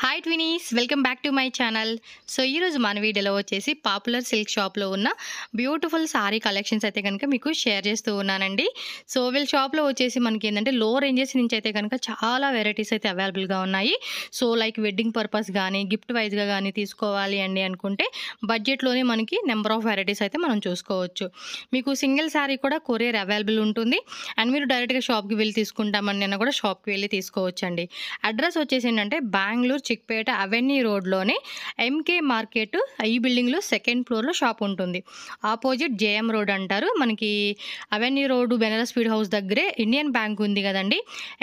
Hi twinnies, welcome back to my channel. So ఈరోజు మన వీడియోలో వచ్చేసి పాపులర్ సిల్క్ షాప్లో ఉన్న బ్యూటిఫుల్ సారీ కలెక్షన్స్ అయితే కనుక మీకు షేర్ చేస్తూ ఉన్నానండి. సో వీళ్ళ షాప్లో వచ్చేసి మనకి ఏంటంటే లో రేంజెస్ నుంచి అయితే కనుక చాలా వెరైటీస్ అయితే అవైలబుల్గా ఉన్నాయి. సో లైక్ వెడ్డింగ్ పర్పస్ కానీ గిఫ్ట్ వైజ్గా కానీ తీసుకోవాలి అండి అనుకుంటే బడ్జెట్లోనే మనకి నెంబర్ ఆఫ్ వెరైటీస్ అయితే మనం చూసుకోవచ్చు. మీకు సింగిల్ శారీ కూడా కొరియర్ అవైలబుల్ ఉంటుంది. అండ్ మీరు డైరెక్ట్గా షాప్కి వెళ్ళి తీసుకుంటామని కూడా షాప్కి వెళ్ళి తీసుకోవచ్చండి. అడ్రస్ వచ్చేసి ఏంటంటే బెంగళూరు చిక్పేట అవెన్యూ రోడ్లోనే ఎంకే మార్కెట్ ఈ బిల్డింగ్లో సెకండ్ ఫ్లోర్లో షాప్ ఉంటుంది. ఆపోజిట్ జేఎం రోడ్ అంటారు. మనకి avenue road Benaras speed house దగ్గరే ఇండియన్ బ్యాంక్ ఉంది కదండి,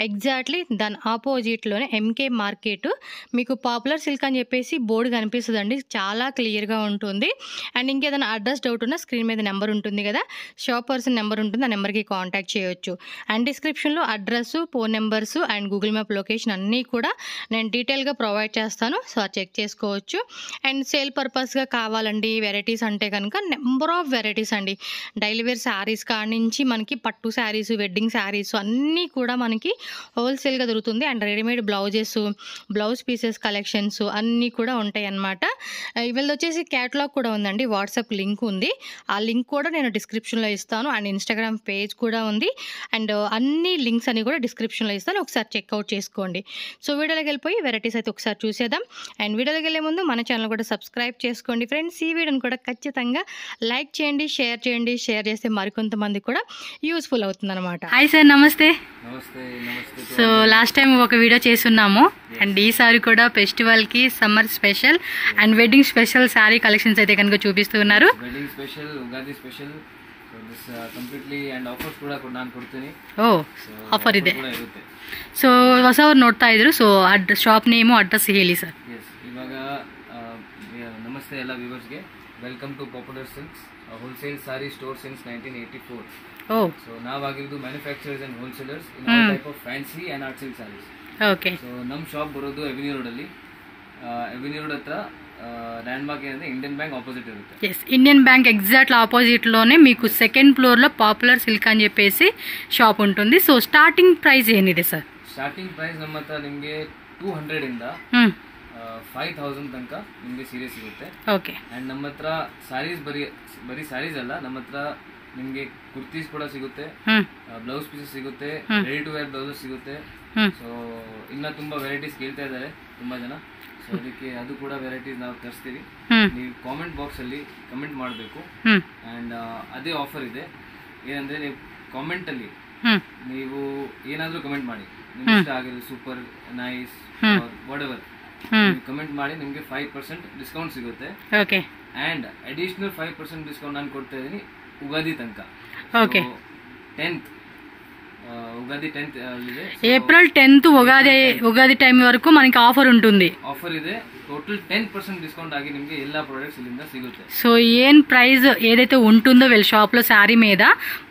ఎగ్జాక్ట్లీ దాని ఆపోజిట్లోనే ఎంకే మార్కెట్. మీకు పాపులర్ సిల్క్ అని చెప్పేసి బోర్డు కనిపిస్తుందండి, చాలా క్లియర్గా ఉంటుంది. అండ్ ఇంకేదైనా అడ్రస్ డౌట్ ఉన్నా స్క్రీన్ మీద నెంబర్ ఉంటుంది కదా, షాప్ పర్సన్ నెంబర్ ఉంటుంది, ఆ నెంబర్కి కాంటాక్ట్ చేయొచ్చు. అండ్ డిస్క్రిప్షన్లో address, phone numbers and Google map location అన్నీ కూడా నేను డీటెయిల్గా ప్రొవైడ్ చేస్తాను. సో చెక్ చేసుకోవచ్చు. అండ్ సేల్ పర్పస్గా కావాలండి వెరైటీస్ అంటే కనుక నెంబర్ ఆఫ్ వెరైటీస్ అండి. డైలీ వేర్ శారీస్ కాడి నుంచి మనకి పట్టు శారీస్, వెడ్డింగ్ శారీస్ అన్నీ కూడా మనకి హోల్సేల్గా దొరుకుతుంది. And readymade blouses, blouse pieces collections అన్నీ కూడా ఉంటాయి అన్నమాట. వీళ్ళది వచ్చేసి క్యాటలాగ్ కూడా ఉందండి, వాట్సాప్ లింక్ ఉంది. ఆ లింక్ కూడా నేను డిస్క్రిప్షన్లో ఇస్తాను. అండ్ ఇన్స్టాగ్రామ్ పేజ్ కూడా ఉంది. అండ్ అన్ని లింక్స్ అని కూడా డిస్క్రిప్షన్లో ఇస్తాను, ఒకసారి చెక్అవుట్ చేసుకోండి. సో వీడియోలోకి వెళ్ళిపోయి వెరైటీస్ అయితే ఒకసారి చూసేద్దాం. అండ్ వీడియోలోకి వెళ్ళే ముందు మన ఛానల్ కూడా సబ్స్క్రైబ్ చేసుకోండి ఫ్రెండ్స్. ఈ వీడియోని కూడా ఖచ్చితంగా లైక్ చేయండి, షేర్ చేయండి. షేర్ చేస్తే మరికొంతమంది కూడా యూస్ఫుల్ అవుతుంది అనమాట. హాయ్ సార్, నమస్తే. సో లాస్ట్ టైం ఒక వీడియో చేస్తున్నాము అండ్ ఈసారి కూడా ఫెస్టివల్కి summer special and wedding special sari collections అయితే కనుక చూపిస్తున్నారు. Wedding special, Ugadi special, completely and offers ಕೂಡ ನಾನು ಕೊಡ್ತೀನಿ. ಆಫರ್ ಇದೆ. ಸೊ ಹೊಸವ್ರು ನೋಡ್ತಾ ಇದ್ರು, ಸೊ ಶಾಪ್ ನೇಮು ಅಡ್ರೆಸ್ ಹೇಳಿ ಸರ್. ಇವಾಗ ನಮಸ್ತೆ ಎಲ್ಲ ವ್ಯೂವರ್ಸ್ಗೆ, welcome to Popular Silks wholesale sari store since 1984. So ನಾವಾಗಿದ್ದು manufacturers and wholesalers in all type of fancy and art silk saris. Okay. So ನಮ್ಮ ಶಾಪ್ ಬರೋದು ಎವಿನ್ಯೂ ರೋಡಲ್ಲಿ, ಎವಿನ್ಯೂ ರೋಡ್ ಹತ್ರ ల్యాండ్ మార్క్ ఏంటంటే ఇండియన్ బ్యాంక్ ఆపోజిట్ ఇರುತ್ತೆ. Yes, Indian Bank exact opposite లోనే మీకు second floor లో పాపులర్ సిల్క్ అని చెప్పేసి షాప్ ఉంటుంది. సో స్టార్టింగ్ ప్రైస్ ఏనిದೆ ಸರ್? ಸ್ಟಾರ್ಟಿಂಗ್ ಪ್ರೈಸ್ ನಮ್ಮ ಹತ್ರ ನಿಮಗೆ 200 ಇಂದ 5000 ತನಕ ನಿಮಗೆ ಸೀರೆ ಸಿಗುತ್ತೆ. ಓಕೆ. ಅಂಡ್ ನಮ್ಮ ಹತ್ರ ಸಾರೀಸ್ ಬರೀ ಸಾರೀಸ್ ಅಲ್ಲ, ನಮ್ಮ ಹತ್ರ ನಿಮಗೆ ಕುರ್ತೀಸ್ ಕೂಡ ಸಿಗುತ್ತೆ, ಬ್ಲೌಸ್ ಪೀಸಸ್ ಸಿಗುತ್ತೆ, ರೆಡಿ ಟು ವೇರ್ ಬ್ಲೌಸಸ್ ಸಿಗುತ್ತೆ. ಸೊ ಇನ್ನ ತುಂಬಾ ವೆರೈಟೀಸ್ ಕೇಳ್ತಾ ಇದ್ದಾರೆ ತುಂಬಾ ಜನ. ಸೊ ಅದಕ್ಕೆ ಅದು ಕೂಡ ವೆರೈಟೀಸ್ ನಾವು ತರಿಸ್ತೀವಿ. ನೀವು ಕಾಮೆಂಟ್ ಬಾಕ್ಸ್ ಅಲ್ಲಿ ಕಮೆಂಟ್ ಮಾಡಬೇಕು. ಅಂಡ್ ಅದೇ ಆಫರ್ ಇದೆ, ಏನಂದ್ರೆ ನೀವು ಕಾಮೆಂಟ್ ಅಲ್ಲಿ ನೀವು ಏನಾದ್ರೂ ಕಮೆಂಟ್ ಮಾಡಿ, ನಿಮ್ಗೆ ಇಷ್ಟ ಆಗಿರೋ super nice what ever comment ಮಾಡಿ, ನಿಮ್ಗೆ 5% ಡಿಸ್ಕೌಂಟ್ ಸಿಗುತ್ತೆ. ಓಕೆ. ಅಂಡ್ ಅಡಿಷನಲ್ 5% ಡಿಸ್ಕೌಂಟ್ ನಾನು ಕೊಡ್ತಾ ಇದೀನಿ ಉಗಾದಿ ತನಕ. ಓಕೆ. 10th ఉగాది 10th ಇದೆ, ఏప్రిల్ 10th ఉగాది టైం వరకు మనకి ఆఫర్ ఉంటుంది. ఆఫర్ ಇದೆ. టోటల్ 10% డిస్కౌంట్ ఆగి నిಮಗೆ ಎಲ್ಲ ప్రొడక్ట్స్ ఇಲ್ಲಿಂದ ಸಿಗುತ್ತೆ. సో ఏం ప్రైస్ ఏదైతే ఉంటుందో వీళ్ళ షాప్ లో శారీ మీద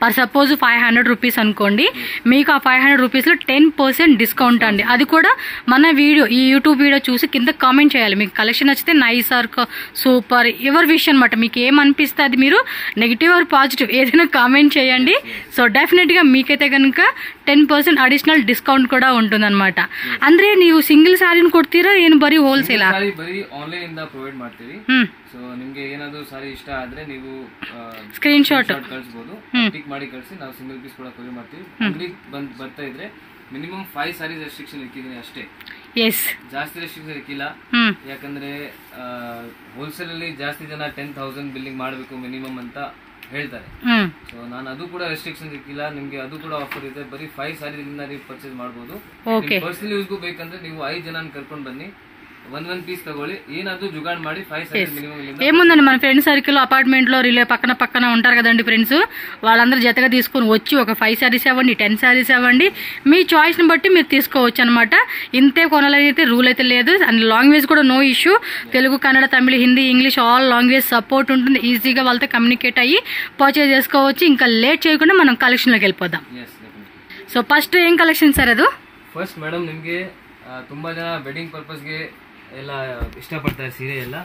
పర్ సపోజ్ 500 రూపీస్ అనుకోండి, మీకు ఆ 500 రూపీస్ లో 10% డిస్కౌంట్ అండి. అది కూడా మన వీడియో, ఈ యూట్యూబ్ వీడియో చూసి కింద కామెంట్ చేయాలి. మీకు కలెక్షన్ నచ్చితే నైస్ ఆర్ సూపర్, ఎవరి విష్ అనమాట, మీకు ఏమనిపిస్తే అది మీరు నెగిటివ్ ఆర్ పాజిటివ్ ఏదైనా కామెంట్ చేయండి. సో డెఫినెట్ గా మీకైతే కనుక 10% ಅಡಿಷನಲ್ ಡಿಸ್ಕೌಂಟ್ ಕೂಡ ఉంటుందన్నమాట. ಅಂದ್ರೆ ನೀವು ಸಿಂಗಲ್ ಸಾರಿನ ಕೊಡ್ತೀರಾ ಏನು ಬರೀ ಹೋಲ್ಸೇಲ್? ಬರೀ ಆನ್ಲೈನ್ ಇಂದ ಪ್ರೊವೈಡ್ ಮಾಡ್ತೀವಿ. ಸೊ ನಿಮಗೆ ಏನಾದರೂ ಸಾರಿ ಇಷ್ಟ ಆದ್ರೆ ನೀವು ಸ್ಕ್ರೀನ್ ಶಾಟ್ ಕಳಿಸಬಹುದು, ಪಿಕ್ ಮಾಡಿ ಕಳಿಸಿ, ನಾವು ಸಿಂಗಲ್ ಪೀಸ್ ಕೂಡ ಕೊರಿಯರ್ ಮಾಡ್ತೀವಿ. ಅಂಗಡಿಗೆ ಬರ್ತಾ ಇದ್ರೆ ಮಿನಿಮಮ್ 5 ಸಾರೀಸ್ ರೆಸ್ಟ್ರಿಕ್ಷನ್ ಇಕ್ಕಿದೀನಿ ಅಷ್ಟೇ. ಎಸ್, ಜಾಸ್ತಿ ರೆಸ್ಟ್ರಿಕ್ಷನ್ ಇಕ್ಕಿಲ್ಲ. ಯಾಕಂದ್ರೆ ಹೋಲ್ಸೇಲ್ ಅಲ್ಲಿ ಜಾಸ್ತಿ ಜನ 10,000 ಬಿಲ್ಲಿಂಗ್ ಮಾಡಬೇಕು ಮಿನಿಮಮ್ ಅಂತ ಹೇಳ್ತಾರೆ. ಸೊ ನಾನು ಅದು ಕೂಡ ರೆಸ್ಟ್ರಿಕ್ಷನ್ ಇಕ್ಕಿಲ್ಲ, ನಿಮ್ಗೆ ಅದು ಕೂಡ ಆಫರ್ ಇದೆ. ಬರೀ 5 ಸಾರೀಸ್ ನೀವು ಪರ್ಚೇಸ್ ಮಾಡಬಹುದು. ಪರ್ಸನಲ್ ಯೂಸ್ಗೂ ಬೇಕಂದ್ರೆ ನೀವು 5 ಜನ ಕರ್ಕೊಂಡು ಬನ್ನಿ, ಒಂದ್ ಪೀಸ್ ತಗೊಳ್ಳಿ, ಏನಾದ್ರು ಜುಗಾಡ್ ಮಾಡಿ 5 సారీస్ మినిమం. ఏముందండి, మన ఫ్రెండ్ సర్కిల్ అపార్ట్మెంట్ లో రిలే పక్కన ఉంటారు కదండి ఫ్రెండ్స్, వాళ్ళందరూ జతగా తీసుకొని వచ్చి ఒక 5 సారీస్ ఇవ్వండి, 10 సారీస్ ఇవ్వండి, మీ చాయిస్ ని బట్టి మీరు తీసుకోవచ్చు అనమాట. ఇంతే కొనాలని అయితే రూల్ అయితే లేదు. అండ్ లాంగ్వేజ్ కూడా no issue, Telugu, Kannada, Tamil, Hindi, English all language support ఉంటుంది. ఈజీగా వాళ్ళతో కమ్యూనికేట్ అయ్యి పర్చేజ్ చేసుకోవచ్చు. ఇంకా లేట్ చేయకుండా మనం కలెక్షన్ లోకి వెళ్ళిపోదాం. సో ఫస్ట్ ఏం కలెక్షన్ సార్? ಅದು ಫಸ್ಟ್ ಮೇಡಮ್ ನಿಮಗೆ ತುಂಬಾ ಜನ ವೆಡ್ಡಿಂಗ್ ಪರ್ಪಸ್ಗೆ ಎಲ್ಲ ಇಷ್ಟಪಡ್ತಾರೆ ಸೀರೆ ಎಲ್ಲ.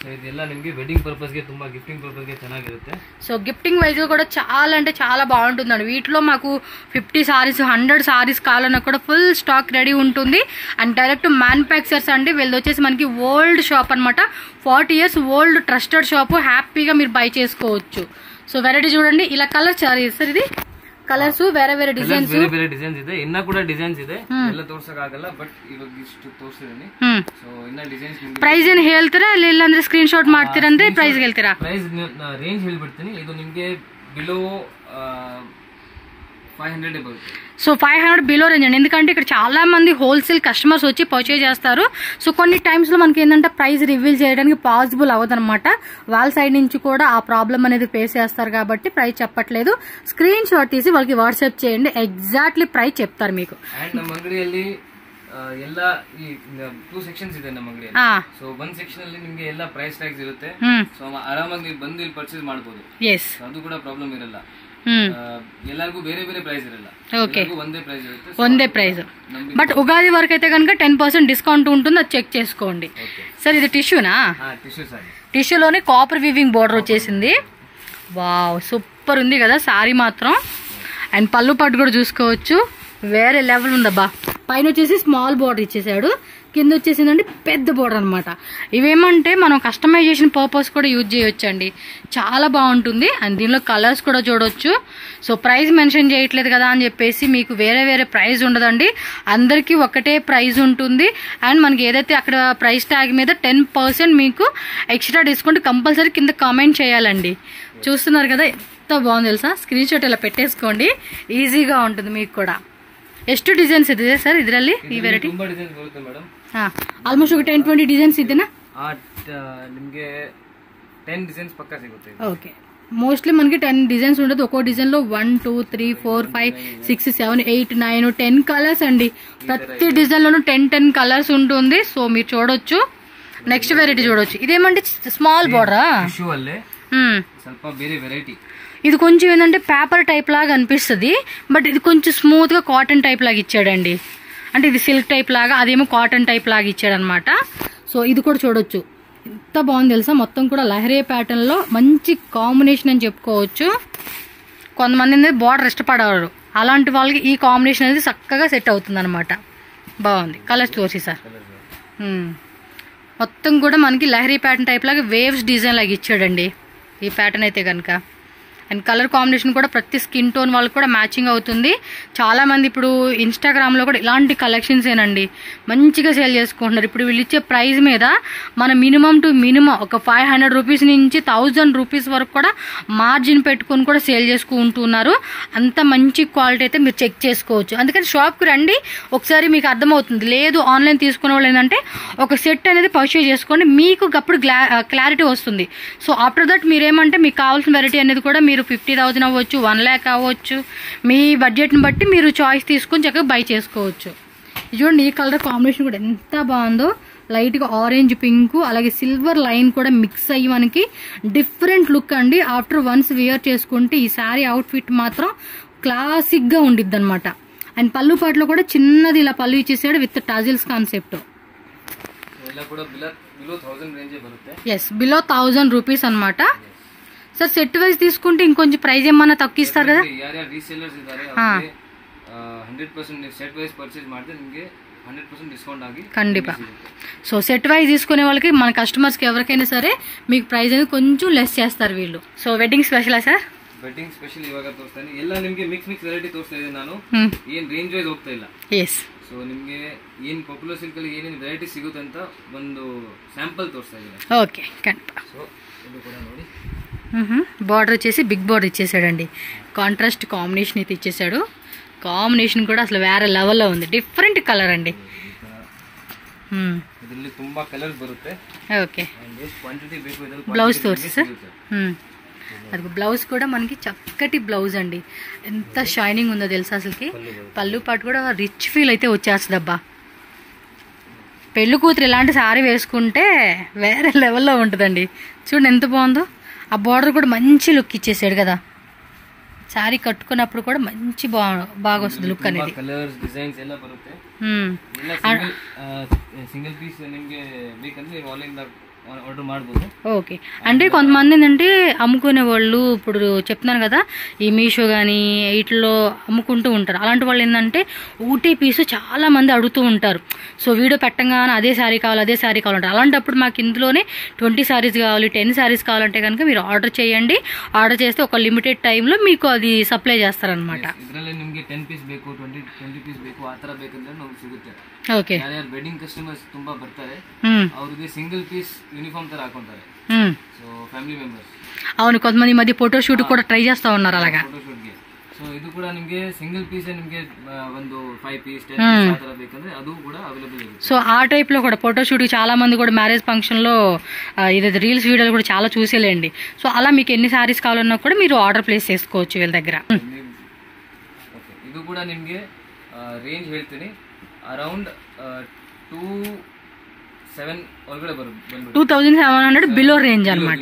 ಸೊ ಇದೆಲ್ಲ ನಿಮಗೆ ವೆಡ್ಡಿಂಗ್ పర్పస్ ಗೆ ತುಂಬಾ గిఫ్టింగ్ పర్పస్ ಗೆ ಚೆನ್ನಾಗಿರುತ್ತೆ. సో గిఫ్టింగ్ వైజ్ కూడా చాలా అంటే చాలా బాగుంటుందండి. వీటిలో మాకు 50 సారీస్ 100 సారీస్ కావాలన్నా కూడా ఫుల్ స్టాక్ రెడీ ఉంటుంది. అండ్ డైరెక్ట్ మ్యానుఫ్యాక్చర్స్ అండి. వీళ్ళది వచ్చేసి మనకి ఓల్డ్ షాప్ అనమాట. 40 years ఓల్డ్ ట్రస్టెడ్ షాప్. హ్యాపీగా మీరు బై చేసుకోవచ్చు. సో వెరైటీ చూడండి, ఇలా కలర్ చారీ సార్, ఇది ಕಲರ್ಸ್ ಬೇರೆ ಬೇರೆ ಡಿಸೈನ್ಸ್ ಇದೆ. ಇನ್ನ ಕೂಡ ಡಿಸೈನ್ಸ್ ಇದೆ, ಎಲ್ಲ ತೋರ್ಸಕ್ ಆಗಲ್ಲ, ಬಟ್ ಇವಾಗ ಇಷ್ಟು ತೋರಿಸಿದೀನಿ. ಸೊ ಇನ್ನ ಡಿಸೈನ್ಸ್ ಪ್ರೈಸ್ ಏನು ಹೇಳ್ತೀರಾ ಇಲ್ಲ ಅಂದ್ರೆ ಸ್ಕ್ರೀನ್ ಶಾಟ್ ಮಾಡ್ತೀರಾ ಅಂದ್ರೆ ಪ್ರೈಸ್ ಹೇಳ್ತೀರಾ? ಪ್ರೈಸ್ ರೇಂಜ್ ಹೇಳ್ಬಿಡ್ತೀನಿ. ಇದು ನಿಮ್ಗೆ ಬಿಲೋ 500 బರುತ್ತೆ. సో 500 బిలో రేంజ్ అండి. ఎందుకంటే ఇక్కడ చాలా మంది హోల్సేల్ కస్టమర్స్ వచ్చి పర్చేజ్ చేస్తారు. సో కొన్ని టైమ్స్ లో మనకి ఏంటంటే ప్రైస్ రివీల్ చేయడానికి పాసిబుల్ అవ్వదన్నమాట. వాళ్ళ సైడ్ నుంచి కూడా ఆ ప్రాబ్లం అనేది ఫేస్ చేస్తారు కాబట్టి ప్రైస్ చెప్పట్లేదు. స్క్రీన్ షాట్ తీసి వాళ్ళకి వాట్సాప్ చేయండి, ఎగ్జాక్ట్లీ ప్రైస్ చెప్తారు మీకు. అండ్ ನಮ್ಮ ಅಂಗಡಿಯಲ್ಲಿ ಎಲ್ಲ ಈ 2 ಸೆಕ್ಷನ್ಸ್ ಇದೆ ನಮ್ಮ ಅಂಗಡಿಯಲ್ಲಿ. ಸೊ 1 ಸೆಕ್ಷನ್ ಅಲ್ಲಿ ನಿಮಗೆ ಎಲ್ಲ ಪ್ರೈಸ್ ಟ್ಯಾಗ್ಸ್ ಇರುತ್ತೆ. ಸೊ ಆರಾಮಾಗಿ ನೀವು ಬಂದು ಇಲ್ಲಿ ಪರ್ಚೇಸ್ ಮಾಡಬಹುದು. ಅದು ಕೂಡ ಪ್ರಾಬ್ಲಮ್ ಇರಲ್ಲ. ಎಲ್ಲರಿಗೂ ಬೇರೆ ಬೇರೆ ಪ್ರೈಸ್ ಇರಲ್ಲ, ಒಂದೇ ಪ್ರೈಸ್ ಇರುತ್ತೆ, ಒಂದೇ ప్రైస్. బట్ ఉగాది వరకు అయితే కనుక 10% డిస్కౌంట్ ఉంటుంది, అది చెక్ చేసుకోండి. సార్ ఇది టిష్యూనా? టిష్యూలోనే కాపర్ వీవింగ్ బోర్డర్ వచ్చేసింది. వావ్, సూపర్ ఉంది కదా సారీ మాత్రం. అండ్ పళ్ళు పట్టు కూడా చూసుకోవచ్చు, వేరే లెవెల్ ఉందబ్బా. పైన వచ్చేసి స్మాల్ బోర్డర్ ఇచ్చేసాడు, కింద వచ్చేసిందండి పెద్ద బోర్డర్ అనమాట. ఇవేమంటే మనం కస్టమైజేషన్ పర్పస్ కూడా యూజ్ చేయొచ్చండి, చాలా బాగుంటుంది. అండ్ దీనిలో కలర్స్ కూడా చూడొచ్చు. సో ప్రైస్ మెన్షన్ చేయట్లేదు కదా అని చెప్పేసి మీకు వేరే వేరే ప్రైస్ ఉండదండి, అందరికీ ఒకటే ప్రైస్ ఉంటుంది. అండ్ మనకి ఏదైతే అక్కడ ప్రైస్ ట్యాగ్ మీద 10% మీకు ఎక్స్ట్రా డిస్కౌంట్ కంపల్సరీ కింద కామెంట్ చేయాలండి. చూస్తున్నారు కదా ఎంత బాగుంది తెలుసా? స్క్రీన్ షాట్ ఇలా పెట్టేసుకోండి, ఈజీగా ఉంటుంది మీకు కూడా. ಎಷ್ಟು ಡಿಸೈನ್ಸ್ ಇದೆ ಸರ್ ಇದರಲ್ಲಿ? ಈ ವೆರೈಟಿ ತುಂಬಾ ಡಿಸೈನ್ಸ್ ಬರುತ್ತೆ ಮೇಡಮ್. ಆಲ್ಮೋಸ್ಟ್ ఒక 10-20 ಡಿಸೈನ್ಸ್ ಇದೆನಾ? ನಿಮಗೆ 10 ಡಿಸೈನ್ಸ್ ಪಕ್ಕಾ ಸಿಗುತ್ತೆ. ఓకే, మోస్ట్లీ మనకి 10 డిజైన్స్ ఉండదు. ఒక్కో డిజైన్ లో 1 2 3 4 5 6 7 8 9 10 కలర్స్ అండి. ప్రతి డిజైన్ లోనూ 10 కలర్స్ ఉంటుంది. సో మీరు చూడొచ్చు. నెక్స్ట్ వెరైటీ చూడొచ్చు. ఇదేమంటే స్మాల్ బోర్డరా? టిష్యూ అల్లే ಸ್ವಲ್ಪ ಬೇರೆ వెరైటీ. ఇది కొంచెం ఏంటంటే పేపర్ టైప్ లాగా అనిపిస్తుంది, బట్ ఇది కొంచెం స్మూత్ గా కాటన్ టైప్ లాగా ఇచ్చాడండి. అంటే ఇది సిల్క్ టైప్ లాగా, అదేమో కాటన్ టైప్ లాగా ఇచ్చాడనమాట. సో ఇది కూడా చూడొచ్చు, ఎంత బాగుంది తెలుసా? మొత్తం కూడా లహరీ ప్యాటర్న్ లో మంచి కాంబినేషన్ అని చెప్పుకోవచ్చు. కొంతమంది బార్డర్ ఇష్టపడేవారు, అలాంటి వాళ్ళకి ఈ కాంబినేషన్ అనేది చక్కగా సెట్ అవుతుంది అనమాట. బాగుంది. కలర్స్ చూసి సార్, మొత్తం కూడా మనకి లహరీ ప్యాటర్న్ టైప్ లాగా వేవ్స్ డిజైన్ లాగా ఇచ్చాడండి ఈ ప్యాటర్న్ అయితే కనుక. అండ్ కలర్ కాంబినేషన్ కూడా ప్రతి స్కిన్ టోన్ వాళ్ళకి కూడా మ్యాచింగ్ అవుతుంది. చాలామంది ఇప్పుడు ఇన్స్టాగ్రామ్లో కూడా ఇలాంటి కలెక్షన్స్ ఏనండి మంచిగా సేల్ చేసుకుంటున్నారు. ఇప్పుడు వీళ్ళు ఇచ్చే ప్రైస్ మీద మన మినిమం టు మినిమం ఒక 500 రూపీస్ నుంచి 1000 రూపీస్ వరకు కూడా మార్జిన్ పెట్టుకొని కూడా సేల్ చేసుకుంటున్నారు. అంత మంచి క్వాలిటీ అయితే మీరు చెక్ చేసుకోవచ్చు. అందుకని షాప్కి రండి, ఒకసారి మీకు అర్థమవుతుంది. లేదు ఆన్లైన్ తీసుకునే వాళ్ళు ఏంటంటే ఒక సెట్ అనేది పర్చేజ్ చేసుకోండి, మీకు అప్పుడు క్లారిటీ వస్తుంది. సో ఆఫ్టర్ దట్ మీరేమంటే మీకు కావాల్సిన వెరైటీ అనేది కూడా మీరు 50,000 అవ్వచ్చు, 1 lakh అవ్వచ్చు, మీ బడ్జెట్ని బట్టి మీరు చాయిస్ తీసుకొని చక్కగా బై చేసుకోవచ్చు. చూడండి ఈ కలర్ కాంబినేషన్ కూడా ఎంత బాగుందో. లైట్గా ఆరెంజ్ పింక్ అలాగే సిల్వర్ లైన్ కూడా మిక్స్ అయ్యి మనకి డిఫరెంట్ లుక్ అండి. ఆఫ్టర్ వన్స్ వేర్ చేసుకుంటే ఈ శారీ అవుట్ఫిట్ మాత్రం క్లాసిక్గా ఉండిద్ది అనమాట. అండ్ పళ్ళు పాటలో కూడా చిన్నది ఇలా పళ్ళు ఇచ్చేసాడు with tassels concept. Yes, below 1000 rupees అనమాట. సార్ సెట్ వైజ్ తీసుకుంటే ఇంకొంచెం ప్రైస్ ఏమన్నా తక్కువ ఇస్తారు కదా? ఖండిపా. సో సెట్ వైజ్ తీసుకునే వాళ్ళకి మన కస్టమర్స్కి ఎవరికైనా సరే మీకు ప్రైస్ అనేది కొంచెం లెస్ చేస్తారు వీళ్ళు. సో వెడ్డింగ్ స్పెషలా సార్? ವೆಡ್ಡಿಂಗ್ ಸ್ಪೆಷಲ್ ಇವಾಗ ತೋರಿಸ್ತಾನೆ. ಎಲ್ಲ ನಿಮಗೆ ಮಿಕ್ಸ್ ವೆರೈಟಿ ತೋರಿಸ್ತಾ ಇದ್ದೀನಿ ನಾನು, ಏನ್ ರೇಂಜ್ ವೈಸ್ ಹೋಗ್ತಾ ಇಲ್ಲ. ಎಸ್. ಸೊ ನಿಮಗೆ ಏನ್ ಪಾಪ್ಯುಲರ್ ಸಿಲ್ಕ್ ಅಲ್ಲಿ ಏನೇನು ವೆರೈಟಿ ಸಿಗುತ್ತೆ ಅಂತ ಒಂದು ಸ್ಯಾಂಪಲ್ ತೋರಿಸ್ತಾ ಇದ್ದೀನಿ. ఓకే ఖండిపా. సో ಇದು ಕೂಡ ನೋಡಿ, బార్డర్ వచ్చేసి బిగ్ బార్డర్ ఇచ్చేసాడండి. కాంట్రాస్ట్ కాంబినేషన్ అయితే ఇచ్చేసాడు. కాంబినేషన్ కూడా అసలు వేరే లెవెల్లో ఉంది, డిఫరెంట్ కలర్ అండి. ಇದರಲ್ಲಿ ತುಂಬಾ ಕಲರ್ಸ್ ಬರುತ್ತೆ. ఓకే, ಎಷ್ಟು ಕ್ವಾಂಟಿಟಿ ಬೇಕು ಇದರಲ್ಲಿ బ్లౌజ్ తోర్చి సార్. అది బ్లౌజ్ కూడా మనకి చక్కటి బ్లౌజ్ అండి, ఎంత షైనింగ్ ఉందో తెలుసా అసలుకి. పళ్ళు పాటు కూడా రిచ్ ఫీల్ అయితే వచ్చేస్తుంది అబ్బా. పెళ్లి కూతురు ఇలాంటి సారీ వేసుకుంటే వేరే లెవెల్లో ఉంటుందండి. చూడండి ఎంత బాగుందో. ఆ బార్డర్ కూడా మంచి లుక్ ఇచ్చేసాడు కదా, శారీ కట్టుకున్నప్పుడు కూడా మంచి బాగా వస్తుంది లుక్ అనేది. ಕಲರ್ಸ್ ಡಿಸೈನ್ಸ್ ಎಲ್ಲ ಬರುತ್ತೆ. ಸಿಂಗಲ್ ಪೀಸ್ ನಿಮಗೆ ಬೇಕಂದ್ರೆ ನೀವು ಆನ್ಲೈನ್ ఆర్డర్ ಮಾಡಬಹುದು. ఓకే. అంటే కొంతమంది ఏంటంటే అమ్ముకునే వాళ్ళు ఇప్పుడు చెప్తున్నాను కదా ఈ మీషో కానీ వీటిలో అమ్ముకుంటూ ఉంటారు. అలాంటి వాళ్ళు ఏంటంటే ఊటీ పీసు చాలా మంది అడుగుతూ ఉంటారు. సో వీడియో పెట్టంగానే అదే శారీ కావాలి అదే శారీ కావాలంటారు. అలాంటప్పుడు మాకు ఇందులోనే 20 శారీస్ కావాలి 10 శారీస్ కావాలంటే కనుక మీరు ఆర్డర్ చేయండి. ఆర్డర్ చేస్తే ఒక లిమిటెడ్ టైంలో మీకు అది సప్లై చేస్తారనమాట. ಇದರಲ್ಲಿ ನಿಮಗೆ 10 ಪೀಸ್ ಬೇಕು 20 ಪೀಸ್ ಬೇಕು ಆ ತರ ಬೇಕಂದ್ರೆ ನಮಗೆ ಸಿಗುತ್ತೆ. ఓకే. ಯಾರ್ಯಾರು ವೆಡ್ಡಿಂಗ್ ಕಸ್ಟಮರ್ಸ್ ತುಂಬಾ ಬರ್ತಾರೆ ಅವ್ರಿಗೆ సింగిల్ పీస్ యూనిఫామ్ ತರ ಹಾಕೊಂತಾರೆ. సో ఫ్యామిలీ మెంబర్స్ అవును కొంతమంది ఈ మధ్య ఫోటో షూట్ కూడా ట్రై చేస్తా ఉన్నారు అలాగా. ఫోటో షూట్ ಗೆ సో ಇದು ಕೂಡ ನಿಮಗೆ సింగిల్ పీస్ ನಿಮಗೆ ಒಂದು 5 పీಸ್ 10 పీస్ ಆ ತರ ಬೇಕಂದ್ರೆ ಅದು ಕೂಡ అవైలబుల్ ಇದೆ. సో ఆ టైప్ లో కూడా ఫోటో షూట్ చాలా మంది కూడా మ్యారేజ్ ఫంక్షన్ లో ఇది రీల్స్ వీడియోలు కూడా చాలా చూసేలేండి. సో అలా మీకు ఎన్ని సారీస్ కావాలన్నా కూడా మీరు ఆర్డర్ ప్లేస్ చేసుకోవచ్చు వీళ్ళ దగ్గర. ಇದು ಕೂಡ ನಿಮಗೆ ರೇಂಜ್ ಹೇಳ್ತೀನಿ అరౌండ్ 2700 ಒಳಗಡೆ ಬರುತ್ತೆ. 2700 బిలో రేంజ్ అన్నమాట.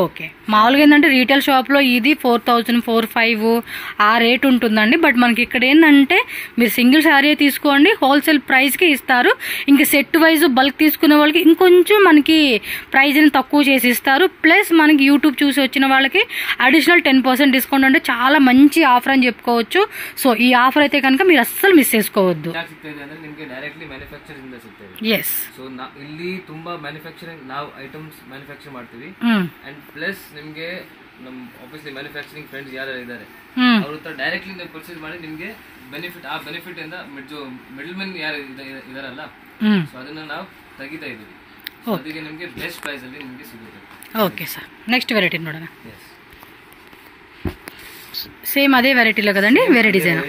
ఓకే. మామూలుగా ఏంటంటే రీటైల్ షాప్లో ఇది 4000 4500 ఆ రేట్ ఉంటుందండి. బట్ మనకి ఇక్కడ ఏంటంటే మీరు సింగిల్ శారీ తీసుకోండి హోల్సేల్ ప్రైస్కి ఇస్తారు. ఇంకా సెట్ వైజ్ బల్క్ తీసుకునే వాళ్ళకి ఇంకొంచెం మనకి ప్రైజ్ని తక్కువ చేసి ఇస్తారు. ప్లస్ మనకి యూట్యూబ్ చూసి వచ్చిన వాళ్ళకి అడిషనల్ 10% డిస్కౌంట్ అంటే చాలా మంచి ఆఫర్ అని చెప్పుకోవచ్చు. సో ఈ ఆఫర్ అయితే కనుక మీరు అస్సలు మిస్ చేసుకోవద్దు. ఎస్. సో ಇಲ್ಲಿ ತುಂಬಾ ಮ್ಯಾನುಫ್ಯಾಕ್ಚರಿಂಗ್ ನಾವು ಐಟಮ್ಸ್ ಮ್ಯಾನುಫ್ಯಾಕ್ಚರ್ ಮಾಡ್ತೀವಿ. ಅಂಡ್ ಪ್ಲಸ್ ನಿಮಗೆ ನಮ್ಮ ಆಬ್ವಿಯಸ್ಲಿ ಮ್ಯಾನುಫ್ಯಾಕ್ಚರಿಂಗ್ ಫ್ರೆಂಡ್ಸ್ ಯಾರು ಇದ್ದಾರೆ ಅವ್ರ ಹತ್ರ ಡೈರೆಕ್ಟ್ಲಿ ನೀವು ಪರ್ಚೇಸ್ ಮಾಡಿ ನಿಮಗೆ ಬೆನಿಫಿಟ್ ಆ ಬೆನಿಫಿಟ್ ಇಂದ ಮಿಡಲ್ ಮೆನ್ ಯಾರು ಇದಾರಲ್ಲ ಸೊ ಅದನ್ನ ನಾವು ತೆಗಿತಾ ಇದೀವಿ. ಅದಕ್ಕೆ ನಿಮಗೆ ಬೆಸ್ಟ್ ಪ್ರೈಸ್ ಅಲ್ಲಿ ನಿಮಗೆ ಸಿಗುತ್ತೆ. Okay sir. నెక్స్ట్ వెరైటీ ನೋಡೋಣ. సేమ్ అదే వెరైటీలో కదండి వేరే డిజైన్.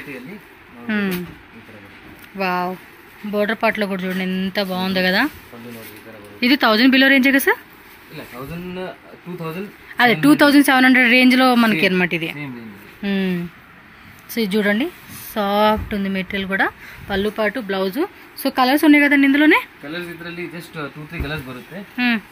వావ్. బోర్డర్ పార్ట్ లో కూడా చూడండి ఎంత బాగుంది కదా. ఇది 1000 బిలో రేంజ్ కదా సార్? అదే 2700 రేంజ్ లో మనకి అనమాట ఇది. సో ఇది చూడండి సాఫ్ట్ ఉంది మెటీరియల్ కూడా. పళ్ళు పాటు బ్లౌజ్. సో కలర్స్ ఉన్నాయి కదండి ఇందులోనే. కలర్స్ ಇದರಲ್ಲಿ జస్ట్ 2-3 కలర్స్ ಬರುತ್ತೆ.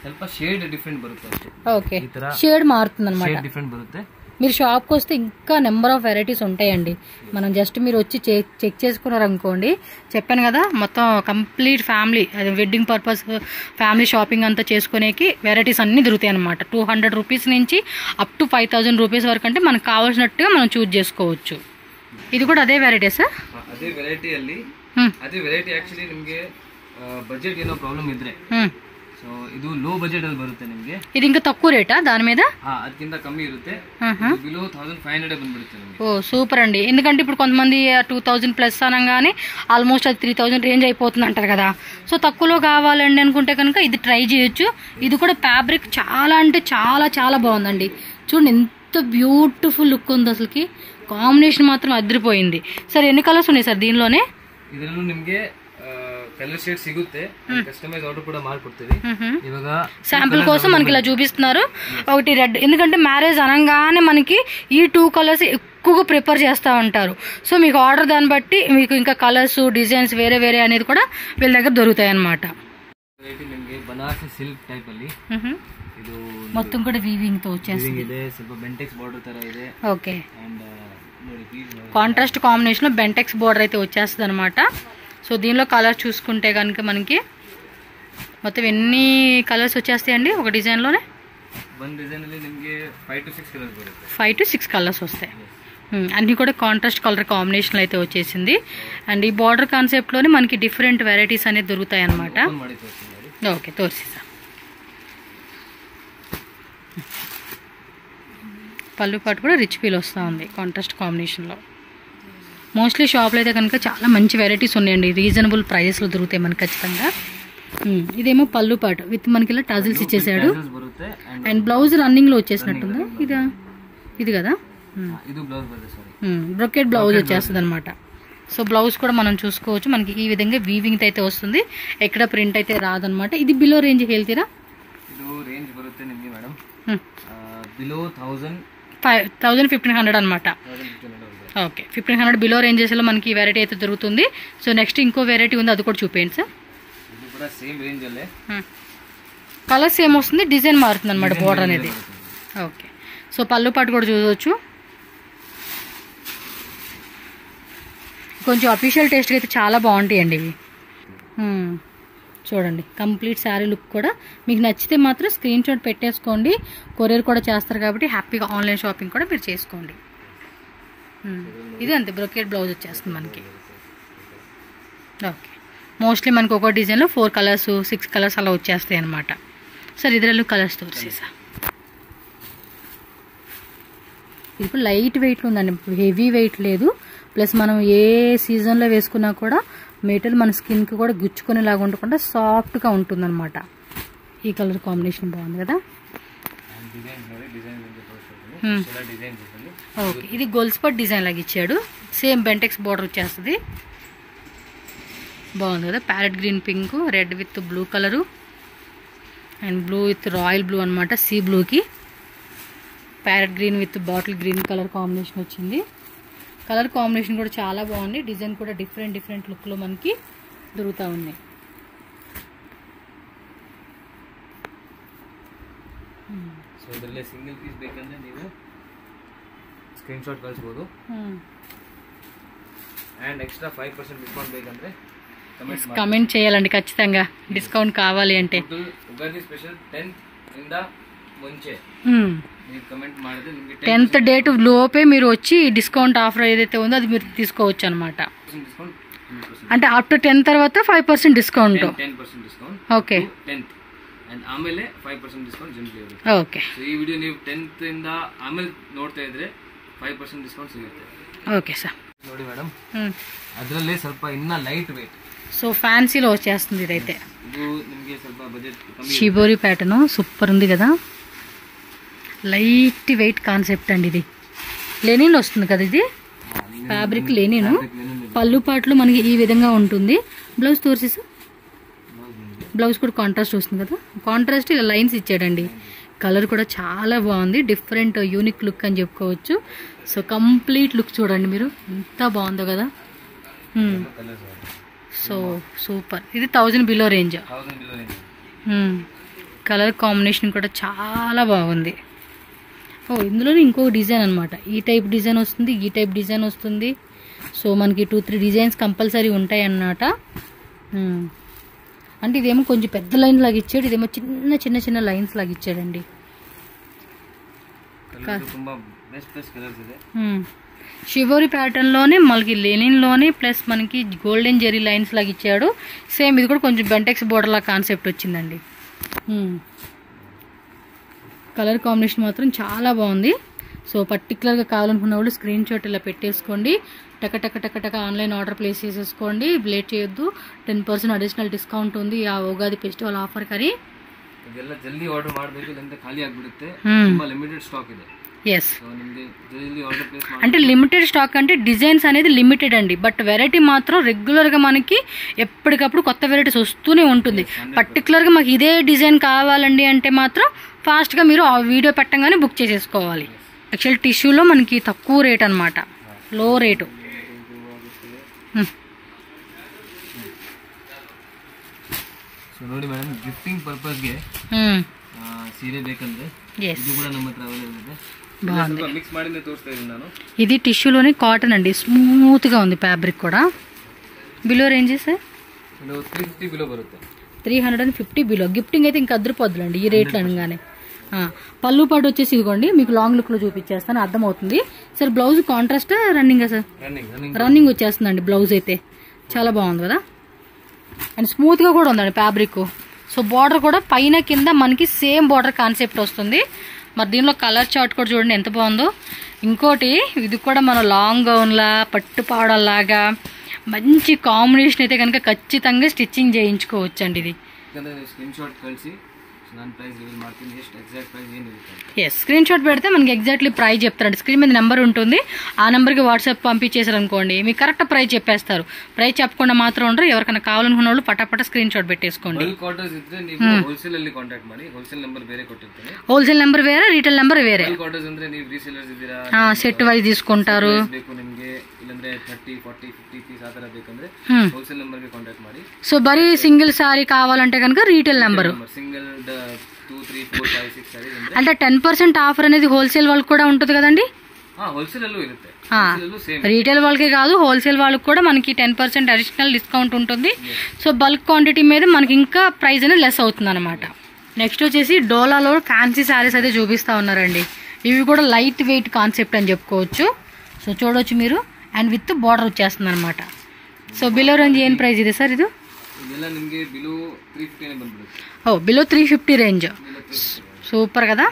ಸ್ವಲ್ಪ షేడ్ డిఫరెంట్ ಬರುತ್ತೆ ಅಷ್ಟೇ. ఓకే. షేడ్ మారుతుంది అన్నమాట. షేడ్ డిఫరెంట్ ಬರುತ್ತೆ. మీరు షాప్కి వస్తే ఇంకా నెంబర్ ఆఫ్ వెరైటీస్ ఉంటాయండి. మనం జస్ట్ మీరు వచ్చి చెక్ చేసుకున్నారు అనుకోండి. చెప్పాను కదా మొత్తం కంప్లీట్ ఫ్యామిలీ అది వెడ్డింగ్ పర్పస్ ఫ్యామిలీ షాపింగ్ అంతా చేసుకునేకి వెరైటీస్ అన్నీ దొరుకుతాయి అనమాట. 200 రూపీస్ నుంచి అప్ టు 5000 రూపీస్ వరకు అంటే మనకు కావాల్సినట్టుగా మనం చూస్ చేసుకోవచ్చు. ఇది కూడా అదే వెరైటీ సార్? ಅದೇ ವೆರೈಟಿಯಲ್ಲಿ ಅದೇ ವೆರೈಟಿ ಆಕ್ಚುಲಿ ನಿಮಗೆ ಬಜೆಟ್ ಏನೋ ಪ್ರಾಬ್ಲಮ್ ಇದ್ರೆ సో ಇದು ಲೋ ಬಜೆಟ್ ಅಲ್ಲಿ ಬರುತ್ತೆ ನಿಮಗೆ. ఇది ఇంకా తక్కువ రేటా దాని మీద? ಅದಕ್ಕಿಂತ ಕಮ್ಮಿ ಇರುತ್ತೆ. బిలో 1500 ಬಂದ್ಬಿಡುತ್ತೆ ನಿಮಗೆ. ఓ సూపర్ అండి. ఎందుకంటే ఇప్పుడు కొంతమంది 2000 ప్లస్ అనగానే ఆల్మోస్ట్ అది 3000 రేంజ్ అయిపోతుంది అంటారు కదా. సో తక్కువలో కావాలండి అనుకుంటే కనుక ఇది ట్రై చేయొచ్చు. ఇది కూడా ఫ్యాబ్రిక్ చాలా అంటే చాలా చాలా బాగుందండి. చూడండి ఎంత బ్యూటిఫుల్ లుక్ ఉంది అసలుకి. కాంబినేషన్ మాత్రం అదిరిపోయింది. సార్ ఎన్ని కలర్స్ ఉన్నాయి సార్ దీనిలోనే? ಇದರಲ್ಲೂ ನಿಮಗೆ కలర్ షేడ్ సిಗುತ್ತೆ. కస్టమైజ్ ఆర్డర్ కూడా ಮಾಡ್ಕೊಡ್ತೀವಿ. ఇವಾಗ శాంపుల్ కోసం మనకి ఇలా చూపిస్తున్నారు. ఒకటి రెడ్, ఎందుకంటే మ్యారేజ్ అనగానే మనకి ఈ 2 కలర్స్ ఎక్కువగా ప్రిఫర్ చేస్తూ ఉంటారు. సో మీకు ఆర్డర్ దాన్ని బట్టి మీకు ఇంకా కలర్స్ డిజైన్స్ వేరే వేరే అనేది కూడా వీళ్ళ దగ్గర దొరుకుతాయి అన్నమాట. బనారసి సిల్క్ టైప్ ಅಲ್ಲಿ ಇದು మొత్తం కూడా వీవింగ్ తో వచ్చేస్తుంది. ಇದೆ ಸ್ವಲ್ಪ ಬೆಂಟೆಕ್ಸ್ ಬಾರ್ಡರ್ ತರ ಇದೆ. ఓకే. అండ్ కాంట్రాస్ట్ కాంబినేషన్ లో బెంటెక్స్ బోర్డర్ అయితే వచ్చేస్తుంది అనమాట. సో దీనిలో కలర్ చూసుకుంటే కనుక మనకి మొత్తం ఎన్ని కలర్స్ వచ్చేస్తాయండి ఒక డిజైన్లోనే? వన్ డిజైన్ ಅಲ್ಲಿ ನಿಮಗೆ 5 to 6 కలర్స్ బರುತ್ತೆ. 5 to 6 కలర్స్ వస్తాయి. అన్నీ కూడా కాంట్రాస్ట్ కలర్ కాంబినేషన్ అయితే వచ్చేసింది. అండ్ ఈ బార్డర్ కాన్సెప్ట్లోనే మనకి డిఫరెంట్ వెరైటీస్ అనేది దొరుకుతాయి అనమాట. ఓకే తోర్సిసా. పళ్ళు పాటు కూడా రిచ్ ఫీల్ వస్తూ ఉంది కాంట్రాస్ట్ కాంబినేషన్లో. మోస్ట్లీ షాప్లో అయితే కనుక చాలా మంచి వెరైటీస్ ఉన్నాయండి. రీజనబుల్ ప్రైజెస్లో దొరుకుతాయి మనకి ఖచ్చితంగా. ఇదేమో పళ్ళు పాటు విత్ మనకి ఇలా టజిల్స్ ఇచ్చేసాడు. అండ్ బ్లౌజ్ రన్నింగ్లో వచ్చేసినట్టుందా? ఇది కదా బ్రొకెట్ బ్లౌజ్ వచ్చేస్తుంది అనమాట. సో బ్లౌజ్ కూడా మనం చూసుకోవచ్చు. మనకి ఈ విధంగా వీవింగ్ అయితే వస్తుంది. ఎక్కడ ప్రింట్ అయితే రాదనమాట. ఇది బిలో రేంజ్ ಹೇಳ್ತೀರಾ? రేంజ్ బರುತ್ತೆ నిಮಗೆ మేడం బిలో 1500 అనమాట. ఓకే 1500 బిలో రేంజెస్లో మనకి ఈ వెరైటీ అయితే దొరుకుతుంది. సో నెక్స్ట్ ఇంకో వెరైటీ ఉంది, అది కూడా చూపేయండి సార్. కలర్ సేమ్ వస్తుంది, డిజైన్ మారుతుంది అనమాట బోర్డర్ అనేది. ఓకే. సో పళ్ళు పాటు కూడా చూడవచ్చు. కొంచెం అఫీషియల్ టేస్ట్ అయితే చాలా బాగుంటాయండి ఇవి. చూడండి కంప్లీట్ శారీ లుక్ కూడా మీకు నచ్చితే మాత్రం స్క్రీన్ షాట్ పెట్టేసుకోండి. కొరియర్ కూడా చేస్తారు కాబట్టి హ్యాపీగా ఆన్లైన్ షాపింగ్ కూడా మీరు చేసుకోండి. ఇది అంతే బ్రొకేట్ బ్లౌజ్ వచ్చేస్తుంది మనకి. ఓకే, మోస్ట్లీ మనకు ఒక డిజైన్లో 4 కలర్స్ 6 కలర్స్ అలా వచ్చేస్తాయి అనమాట. సార్ ఇద్దరు కలర్స్ తోసేసా. ఇప్పుడు లైట్ వెయిట్లో ఉందండి, హెవీ వెయిట్ లేదు. ప్లస్ మనం ఏ సీజన్లో వేసుకున్నా కూడా మెటీరియల్ మన స్కిన్కి కూడా గుచ్చుకునేలాగా ఉండకుండా సాఫ్ట్గా ఉంటుంది అనమాట. ఈ కలర్ కాంబినేషన్ బాగుంది కదా. ఓకే, ఇది గొల్స్పట్ డిజైన్ లాగా ఇచ్చాడు. సేమ్ బెంటెక్స్ బార్డర్ వచ్చేస్తుంది. బాగుంది కదా. Parrot green pink, red with blue colour and blue with royal blue అనమాట. సీ బ్లూకి parrot green with bottle green colour combination వచ్చింది. కలర్ కాంబినేషన్ కూడా చాలా బాగుంది. డిజైన్ కూడా డిఫరెంట్ లుక్లో మనకి దొరుకుతూ ఉన్నాయి. ಸೊ ಇದರಲ್ಲಿ ಸಿಂಗಲ್ ಪೀಸ್ ಬೇಕಂದ್ರೆ ನೀವು ಸ್ಕ್ರೀನ್ ಶಾಟ್ ಕಳಿಸಬಹುದು. అండ్ ఎక్స్ట్రా 5% డిస్కౌంట్ ಬೇಕಂದ್ರೆ కమెంట్ చేయాలండి ఖచ్చితంగా, డిస్కౌంట్ కావాలి అంటే. ఉగాది స్పెషల్ 10th ఇంద ముంచే మీరు కమెంట్ ಮಾಡಿದ್ರೆ ನಿಮಗೆ 10th డేట్ లోపే మీరు వచ్చి డిస్కౌంట్ ఆఫర్ ఏదైతే ఉందో అది మీరు తీసుకోవచ్చు అనమాట. అంటే ఆఫ్టర్ 10 తర్వాత 5% discount. 10% discount. Okay, 10th and ಆಮೇಲೆ 5% ಡಿಸ್ಕೌಂಟ್ ಜನರಲ್ ಇರುತ್ತೆ. ಓಕೆ, ಸೊ ಈ ವಿಡಿಯೋ ನೀವು 10th ಇಂದ ಆಮೇಲೆ ನೋಡ್ತಾ ಇದ್ರೆ 5% ಡಿಸ್ಕೌಂಟ್ ಸಿಗುತ್ತೆ. Okay sir. ನೋಡಿ ಮೇಡಮ್, ಅದರಲ್ಲಿ ಸ್ವಲ್ಪ ಇನ್ನ ಲೈಟ್ ವೇಟ್. సో ఫ్యాన్సీలో వచ్చేస్తుంది ఇదైతే. ಇದು ನಿಮಗೆ ಸ್ವಲ್ಪ బడ్జెట్ కಮ್ಮಿ. షిబోరి ప్యాటర్న్ సూపర్ ఉంది కదా. లైట్ వెయిట్ కాన్సెప్ట్ అండి ఇది. లెనిన్ వస్తుంది కదా ఇది, ఫ్యాబ్రిక్ లెనిన్. పళ్ళు పాటలు మనకి ఈ విధంగా ఉంటుంది. బ్లౌజ్ తోర్సేసా. బ్లౌజ్ కూడా కాంట్రాస్ట్ వస్తుంది కదా. కాంట్రాస్ట్ ఇలా లైన్స్ ఇచ్చాడండి. కలర్ కూడా చాలా బాగుంది, డిఫరెంట్ యూనిక్ లుక్ అని చెప్పుకోవచ్చు. సో కంప్లీట్ లుక్ చూడండి మీరు, ఎంత బాగుందో కదా. So super. ఇది 1000 బిలో రేంజ్. కలర్ కాంబినేషన్ కూడా చాలా బాగుంది. ఓ ఇందులోనే ఇంకో డిజైన్ అనమాట. ఈ టైప్ డిజైన్ వస్తుంది, ఈ టైప్ డిజైన్ వస్తుంది. సో మనకి 2-3 డిజైన్స్ కంపల్సరీ ఉంటాయి అన్నమాట. అంటే ఇదేమో కొంచెం పెద్ద లైన్ లాగా ఇచ్చాడు, ఇదేమో చిన్న లైన్స్ లాగా ఇచ్చాడండి. షివోరి ప్యాటర్న్లోనే మనకి లెనిన్లోనే ప్లస్ మనకి గోల్డెన్ జెరీ లైన్స్ లాగా ఇచ్చాడు. సేమ్ ఇది కూడా కొంచెం బెంటెక్స్ బోర్డర్ లాగా కాన్సెప్ట్ వచ్చిందండి. కలర్ కాంబినేషన్ మాత్రం చాలా బాగుంది. సో పర్టికులర్గా కావాలనుకున్న వాళ్ళు స్క్రీన్ షాట్ ఇలా పెట్టేసుకోండి. టక ఆన్లైన్ ఆర్డర్ ప్లేస్ చేసేసుకోండి. లేట్ చేయొద్దు. 10% అడిషనల్ డిస్కౌంట్ ఉంది ఆ ఉగాది ఫెస్టివల్ ఆఫర్. కానీ ಇದೆಲ್ಲ ಜಲ್ದಿ ಆರ್ಡರ್ ಮಾಡಬೇಕು, ಇಲ್ಲಂದ್ರೆ ಖಾಲಿ ಆಗಿಬಿಡುತ್ತೆ. ತುಂಬಾ ಲಿಮಿಟೆಡ್ ಸ್ಟಾಕ್ ಇದೆ. ఎస్, ಸೊ ನಿಮಗೆ ಜಲ್ದಿ ఆర్డర్ ప్లేస్ అంటే లిమిటెడ్ స్టాక్ అంటే డిజైన్స్ అనేది లిమిటెడ్ అండి. బట్ వెరైటీ మాత్రం రెగ్యులర్గా మనకి ఎప్పటికప్పుడు కొత్త వెరైటీస్ వస్తూనే ఉంటుంది. పర్టికులర్గా మాకు ఇదే డిజైన్ కావాలండి అంటే మాత్రం ఫాస్ట్గా మీరు ఆ వీడియో పెట్టగానే బుక్ చేసేసుకోవాలి. యాక్చువల్ టిష్యూలో మనకి తక్కువ రేట్ అనమాట, లో రేటు. ಸೊ ನೋಡಿ ಮೇಡಮ್, ಗಿಫ್ಟಿಂಗ್ ಪರ್ಪಸ್ಗೆ ಸೀರೆ ಬೇಕಂದ್ರೆ ಇದು ಕೂಡ ನಮ್ಮ ಹತ್ರ ಅವೈಲೇಬಲ್ ಇದೆ. మిక్స్ ಮಾಡಿನೇ ತೋರಿಸ್ತಾ ಇದ್ದೀನಿ ನಾನು. ఇది టిష్యూలోనే కాటన్ అండి, స్మూత్గా ఉంది ఫ్యాబ్రిక్ కూడా. బిలో రేంజెస్ 350 బిలో బರುತ್ತೆ. 350 బిలో. గిఫ్టింగ్ అయితే ఇంకా అద్దరిపోద్దులండి ఈ రేట్లు అనగానే. పళ్ళు పాటు వచ్చేసి ఇదిగోండి, మీకు లాంగ్ లుక్ లో చూపించేస్తాను, అర్థమవుతుంది. Sir blouse contrast running sir? Running వచ్చేస్తుందండి బ్లౌజ్ అయితే. చాలా బాగుంది కదా. అండ్ స్మూత్ గా కూడా ఉందండి ఫ్యాబ్రిక్. సో బార్డర్ కూడా పైన కింద మనకి సేమ్ బార్డర్ కాన్సెప్ట్ వస్తుంది. మరి దీనిలో కలర్ చార్ట్ కూడా చూడండి ఎంత బాగుందో. ఇంకోటి ఇది కూడా మన లాంగ్ గౌన్ లా పట్టు పావడల్లాగా మంచి కాంబినేషన్ అయితే కనుక ఖచ్చితంగా స్టిచ్చింగ్ చేయించుకోవచ్చు అండి. ఇది స్క్రీన్ షాట్ కలిసి ನಾನು ಪ್ರೈಸ್ ರಿವೀಲ್ ಮಾಡ್ತೀನಿ, ಎಷ್ಟು ಎಕ್ಸಾಕ್ಟ್ ಪ್ರೈಸ್ ಏನಿರುತ್ತೆ. ఎస్, స్క్రీన్ షాట్ పెడితే మనకి ఎగ్జాక్ట్లీ ప్రైస్ చెప్తారండి. స్క్రీన్ మీద నెంబర్ ఉంటుంది, ఆ నెంబర్కి వాట్సాప్ పంపించేసారు అనుకోండి, మీకు కరెక్ట్ ప్రైస్ చెప్పేస్తారు. ప్రైస్ చెప్పకుండా మాత్రం ఉండరు. ఎవరికైనా కావాలనుకున్న వాళ్ళు పటాపట స్క్రీన్ షాట్ పెట్టేసుకోండి. బల్క్ ఆర్డర్స్ ఇస్తే ನೀವು ಹೋಲ್ಸೇಲ್ ಅಲ್ಲಿ ಕಾಂಟ್ಯಾಕ್ಟ್ ಮಾಡಿ. ಹೋಲ್ಸೇಲ್ ನಂಬರ್ ಬೇರೆ ಕೊಟ್ಟಿರ್ತೀನಿ. హోల్సేల్ నెంబర్ వేరే, రీటైల్ నెంబర్ వేరే. బల్క్ ఆర్డర్స్ ಅಂದ್ರೆ ನೀವು ರೀಸೇಲರ್ಸ್ ಇದ್ದೀರಾ, సెట్ వైజ్ తీసుకుంటారు. ಬೇಕು ನಿಮಗೆ, ಇಲ್ಲಂದ್ರೆ 30, 40, 50 ಪೀಸ್ ಆ ತರ ಬೇಕಂದ್ರೆ ಹೋಲ್ಸೇಲ್ ನಂಬರ್ಗೆ ಕಾಂಟ್ಯಾಕ್ಟ್ ಮಾಡಿ. సో బరీ సింగిల్ సారీ కావాలంటే కనుక రీటైల్ నెంబర్. సింగిల్ 2, 3, 4, 5, 6 సారీస్ అంటే 10% ఆఫర్ అనేది హోల్సేల్ వాళ్ళకి కూడా ఉంటుంది కదండి. హోల్సేల్ అಲ್ಲೂ ಇರುತ್ತೆ. సేమ్. రీటైల్ వాళ్ళకే కాదు హోల్సేల్ వాళ్ళకి కూడా మనకి 10% అడిషనల్ డిస్కౌంట్ ఉంటుంది. సో బల్క్ క్వాంటిటీ మీద మనకి ఇంకా ప్రైస్ అనేది లెస్ అవుతుంది అనమాట. నెక్స్ట్ వచ్చేసి డోలాలో ఫ్యాన్సీ శారీస్ అయితే చూపిస్తా ఉన్నారండి. ఇవి కూడా లైట్ వెయిట్ కాన్సెప్ట్ అని చెప్పుకోవచ్చు. సో చూడవచ్చు మీరు, అండ్ విత్ బార్డర్ వచ్చేస్తుంది అనమాట. సో బిలో రేంజ్ ఏం ప్రైస్ ಇದೆ ಸರ್ ಇದು? ಇದೆಲ್ಲ ನಿಮಗೆ ಬಿಲೋ 350 ಬಂದ್ಬಿಡುತ್ತೆ. Below 350 range. సూపర్ కదా.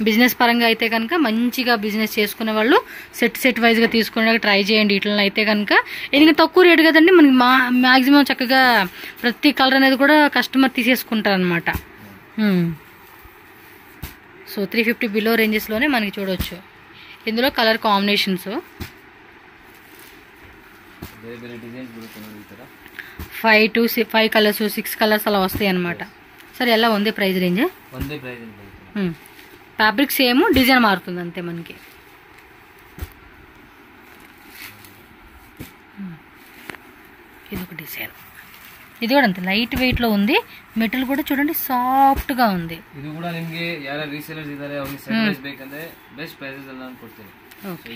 బిజినెస్ పరంగా అయితే కనుక మంచిగా బిజినెస్ చేసుకునే వాళ్ళు సెట్ వైజ్గా తీసుకునే ట్రై చేయండి. ఇట్లా అయితే కనుక ఎందుకంటే తక్కువ రేటు కదండి, మనకి మ్యాక్సిమం చక్కగా ప్రతి కలర్ అనేది కూడా కస్టమర్ తీసేసుకుంటారు అనమాట. సో 350 బిలో రేంజెస్లోనే మనకి చూడవచ్చు. ఇందులో కలర్ కాంబినేషన్స్ 5 కలర్స్ 6 కలర్స్ అలా వస్తాయి అనమాట. సరే ఎలా ఉంది price range? Fabric same, design మారుతుంది అంతే మనకి. ఇది ఒక డిజైన్, ఇది కూడా అంతే లైట్ వెయిట్ లో ఉంది. మెటల్ కూడా చూడండి సాఫ్ట్ గా ఉంది. ಇದು ಕೂಡ ನಿಮಗೆ ಯಾರ ರೀಸೇಲರ್ಸ್ ಇದ್ದಾರೆ ಅವರಿಗೆ ಸೆಟ್ ವೈಸ್ ಬೇಕಂದ್ರೆ ಬೆಸ್ಟ್ ಪ್ರೈಸಸ್ ಎಲ್ಲ ನಾನು ಕೊಡ್ತೀನಿ.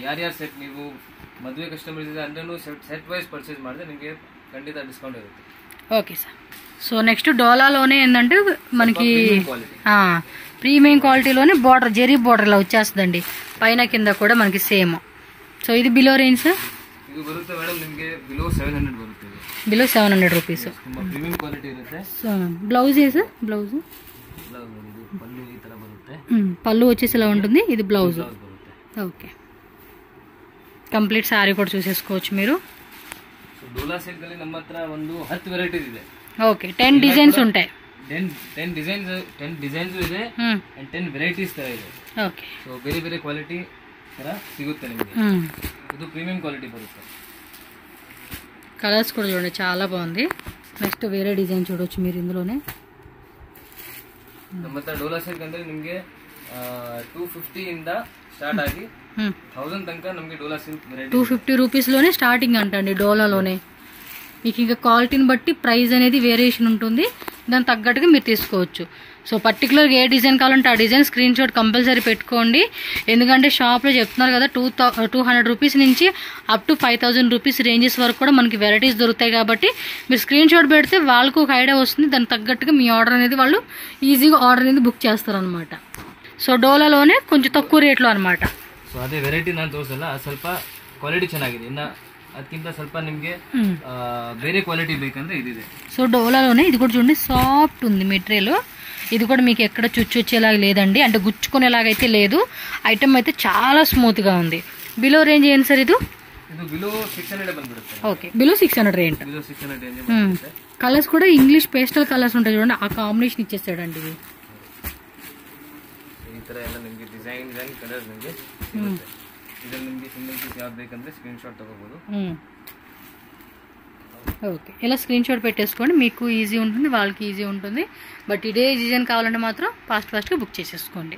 ಯಾರ್ಯಾರು ಸೆಟ್ ನೀವು ಮದುವೆ ಕಸ್ಟಮರ್ಸ್ ಇದೆ ಅಂದ್ರೂ ಸೆಟ್ ವೈಸ್ ಪರ್ಚೇಸ್ ಮಾಡಿದ್ರೆ ನಿಮಗೆ ಖಂಡಿತ ಡಿಸ್ಕೌಂಟ್ ಇರುತ್ತೆ. Okay sir. సో నెక్స్ట్ డోలాలోనే ఏంటంటే మనకి ప్రీమియం క్వాలిటీలోనే బార్డర్ జెరీ బార్డర్ ఇలా వచ్చేస్తుందండి, పైన కింద కూడా మనకి సేమ్. సో ఇది బిలో రేంజ్ సార్? ಇದು ಬರುತ್ತೆ ಮೇಡಮ್ ನಿಮಗೆ ಬಿಲೋ 700 ಬರುತ್ತೆ. Below 700 rupees. ತುಂಬಾ ಪ್ರೀಮಿಯಂ ಕ್ವಾಲಿಟಿ ಇರುತ್ತೆ. బ్లౌజ్ ఏ సార్? బ్లౌజ్ పళ్ళు ఈ ತರ ಬರುತ್ತೆ. పళ్ళు వచ్చేసి ఇలా ఉంటుంది, ఇది బ్లౌజ్. ಬರುತ್ತೆ. ఓకే, కంప్లీట్ సారీ కూడా చూసేసుకోవచ్చు మీరు. డోలా సిల్క్ ಅಲ್ಲಿ ನಮ್ಮ ಹತ್ರ ಒಂದು 10 ವೆರೈಟೀಸ್ ಇದೆ. ఓకే, 10 డిజైన్స్ ఉంటాయి. 10 ಡಿಸೈನ್ಸ್ ಇದೆ ಅಂಡ್ 10 ವೆರೈಟೀಸ್ ತರ ಇದೆ. ఓకే, ಸೊ ಬೇರೆ ಬೇರೆ ಕ್ವಾಲಿಟಿ ತರ ಸಿಗುತ್ತೆ ನಿಮಗೆ. ಇದು ಪ್ರೀಮಿಯಂ ಕ್ವಾಲಿಟಿ ಬರುತ್ತೆ. కలర్స్ కూడా చూడండి చాలా బాగుంది. నెక్స్ట్ వేరే డిజైన్ చూడవచ్చు మీరు ఇందులోనే. ನಮ್ಮ ಹತ್ರ ಡೋಲಾ ಸಿಲ್ಕ್ ಅಂದ್ರೆ ನಿಮಗೆ 250 ಇಂದ ಸ್ಟಾರ್ಟ್ ಆಗಿ 1000 ತನಕ ನಮಗೆ ಡೋಲಾ ಸಿಲ್ಕ್ ವೆರೈಟಿ 250 రూపీస్లోనే స్టార్టింగ్ అంటండి డోలాలోనే. మీకు ఇంకా క్వాలిటీని బట్టి ప్రైస్ అనేది వేరియేషన్ ఉంటుంది, దానికి తగ్గట్టుగా మీరు తీసుకోవచ్చు. సో పర్టికులర్గా ఏ డిజైన్ కావాలంటే ఆ డిజైన్ స్క్రీన్ షాట్ కంపల్సరీ పెట్టుకోండి. ఎందుకంటే షాప్లో చెప్తున్నారు కదా 200 రూపీస్ నుంచి అప్ టు 5000 రూపీస్ రేంజెస్ వరకు కూడా మనకి వెరైటీస్ దొరుకుతాయి. కాబట్టి మీరు స్క్రీన్ షాట్ పెడితే వాళ్ళకు ఒక ఐడియా వస్తుంది, దానికి తగ్గట్టుగా మీ ఆర్డర్ అనేది వాళ్ళు ఈజీగా ఆర్డర్ అనేది బుక్ చేస్తారనమాట. సో డోలాలోనే కొంచెం తక్కువ రేట్లో అనమాట. ಸೊ ಅದೇ ವೆರೈಟಿ ನಾನು ತೋರಿಸಲ್ಲ, ಸ್ವಲ್ಪ ಕ್ವಾಲಿಟಿ ಚೆನ್ನಾಗಿದೆ. ಇನ್ನು ಅದಕ್ಕಿಂತ ಸ್ವಲ್ಪ ನಿಮಗೆ ಬೇರೆ ಕ್ವಾಲಿಟಿ ಬೇಕಂದ್ರೆ ಇದಿದೆ. సో డోలాలోనే ఇది కూడా చూడండి సాఫ్ట్ ఉంది మెటీరియల్. ఇది కూడా మీకు ఎక్కడ చుచ్చు వచ్చేలాగా లేదండి, అంటే గుచ్చుకునేలాగైతే లేదు. ఐటమ్ అయితే చాలా స్మూత్ గా ఉంది. బిలో రేంజ్ ఏంటి సార్ ఇది? ಇದು ಬಿಲೋ 600 ಬಂದ್ಬಿಡುತ್ತೆ. Okay, below 600 range. Below 600 range ಬರುತ್ತೆ. కలర్స్ కూడా ఇంగ్లీష్ పేస్టల్ కలర్స్ ఉంటాయి చూడండి, ఆ కాంబినేషన్ ఇచ్చేసాడండి ఇది. ಈ ತರ ಎಲ್ಲ ನಿಮಗೆ ಡಿಸೈನ್ ಕಲರ್ಸ್ ನಿಮಗೆ ಸಿಗುತ್ತೆ. ಇದರಲ್ಲಿ ನಿಮಗೆ ಸಿಂಗಲ್ ಪೀಸ್ ಯಾವ್ದು ಬೇಕಂದ್ರೆ ಸ್ಕ್ರೀನ್ ಶಾಟ್ ತಗೋಬಹುದು. ఓకే, ఇలా స్క్రీన్ షాట్ పెట్టేసుకోండి, మీకు ఈజీ ఉంటుంది, వాళ్ళకి ఈజీ ఉంటుంది. బట్ ఇదే డిజైన్ కావాలంటే మాత్రం ఫాస్ట్గా బుక్ చేసేసుకోండి.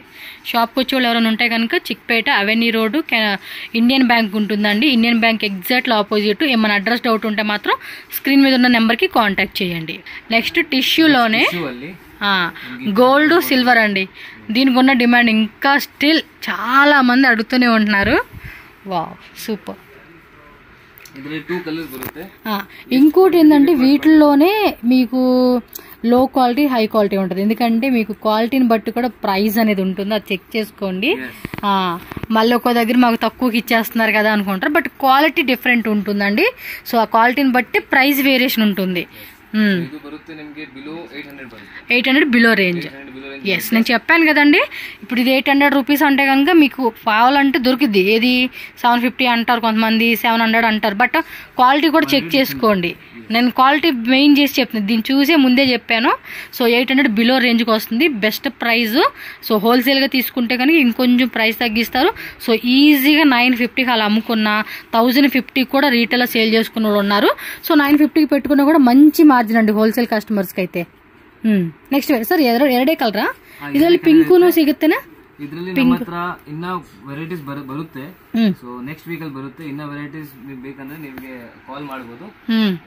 షాప్కి వచ్చే వాళ్ళు ఎవరైనా ఉంటే కనుక Chickpet avenue road Indian Bank ఉంటుందండి. Indian Bank exactly opposite. ఏమైనా అడ్రస్ డౌట్ ఉంటే మాత్రం స్క్రీన్ మీద ఉన్న నెంబర్కి కాంటాక్ట్ చేయండి. నెక్స్ట్ టిష్యూలోనే గోల్డ్ సిల్వర్ అండి. దీనికి ఉన్న డిమాండ్ ఇంకా స్టిల్ చాలా మంది అడుగుతూనే ఉంటున్నారు. Wow super. ఇంకోటి ఏంటంటే వీటిల్లోనే మీకు లో క్వాలిటీ హై క్వాలిటీ ఉంటుంది. ఎందుకంటే మీకు క్వాలిటీని బట్టి కూడా ప్రైస్ అనేది ఉంటుంది, అది చెక్ చేసుకోండి. మళ్ళీ ఒక్కో దగ్గర మాకు తక్కువకి ఇచ్చేస్తున్నారు కదా అనుకుంటారు, బట్ క్వాలిటీ డిఫరెంట్ ఉంటుందండి. సో ఆ క్వాలిటీని బట్టి ప్రైస్ వేరియేషన్ ఉంటుంది. 800 బిలో రేంజ్. ఎస్, నేను చెప్పాను కదండి. ఇప్పుడు ఇది 800 రూపీస్ అంటే కనుక మీకు కావాలంటే దొరికిద్ది. ఏది 750 అంటారు కొంతమంది, 700 అంటారు. బట్ క్వాలిటీ కూడా చెక్ చేసుకోండి. నేను క్వాలిటీ మెయిన్ చేసి చెప్తున్నాను, దీన్ని చూసే ముందే చెప్పాను. సో 800 బిలో రేంజ్కి వస్తుంది, బెస్ట్ ప్రైస్. సో హోల్సేల్గా తీసుకుంటే కనుక ఇంకొంచెం ప్రైస్ తగ్గిస్తారు. సో ఈజీగా 950కి అలా అమ్ముకున్న 1050 కూడా రీటైల్ సేల్ చేసుకున్న వాళ్ళు ఉన్నారు. సో 950కి పెట్టుకున్నా కూడా మంచి మార్జిన్ అండి ಹೋಲ್ಸೇಲ್ ಕಸ್ಟಮರ್ಸ್ಗೆ ಐತೆ. ನೆಕ್ಸ್ಟ್ ಸರ್ ಎರಡೇ ಕಲರಾ? ಇದರಲ್ಲಿ ಪಿಂಕುನು ಸಿಗುತ್ತೆನಾ? ಇದರಲ್ಲಿ ನಮ್ಮ ಹತ್ರ ಇನ್ನ ವೆರೈಟೀಸ್ ಬರುತ್ತೆ. ಸೊ ನೆಕ್ಸ್ಟ್ ವೀಕ್ ಅಲ್ಲಿ ಬರುತ್ತೆ. ಇನ್ನ ವೆರೈಟೀಸ್ ಬೇಕಂದ್ರೆ ನಿಮಗೆ ಕಾಲ್ ಮಾಡಬಹುದು.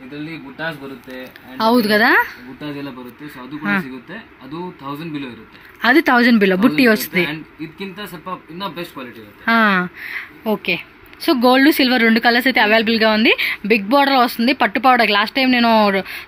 ಇದರಲ್ಲಿ ಬುಟ್ಟಾಸ್ ಬರುತ್ತೆ, ಹೌದು కదా, ಬುಟ್ಟಾಸ್ ಎಲ್ಲ ಬರುತ್ತೆ. ಸೊ ಅದು ಕೂಡ ಸಿಗುತ್ತೆ. ಅದು 1000 ಬಿಲೋ ಇರುತ್ತೆ. అది 1000 బిలో బుట్టి వస్తుంది. ಇದಕ್ಕಿಂತ ಸ್ವಲ್ಪ ಇನ್ನ ಬೆಸ್ಟ್ ಕ್ವಾಲಿಟಿ ಇರುತ್ತೆ. Okay, so gold silver 2 colours అయితే అవైలబుల్గా ఉంది. బిగ్ బార్డర్ వస్తుంది, పట్టు పౌడర్. లాస్ట్ టైం నేను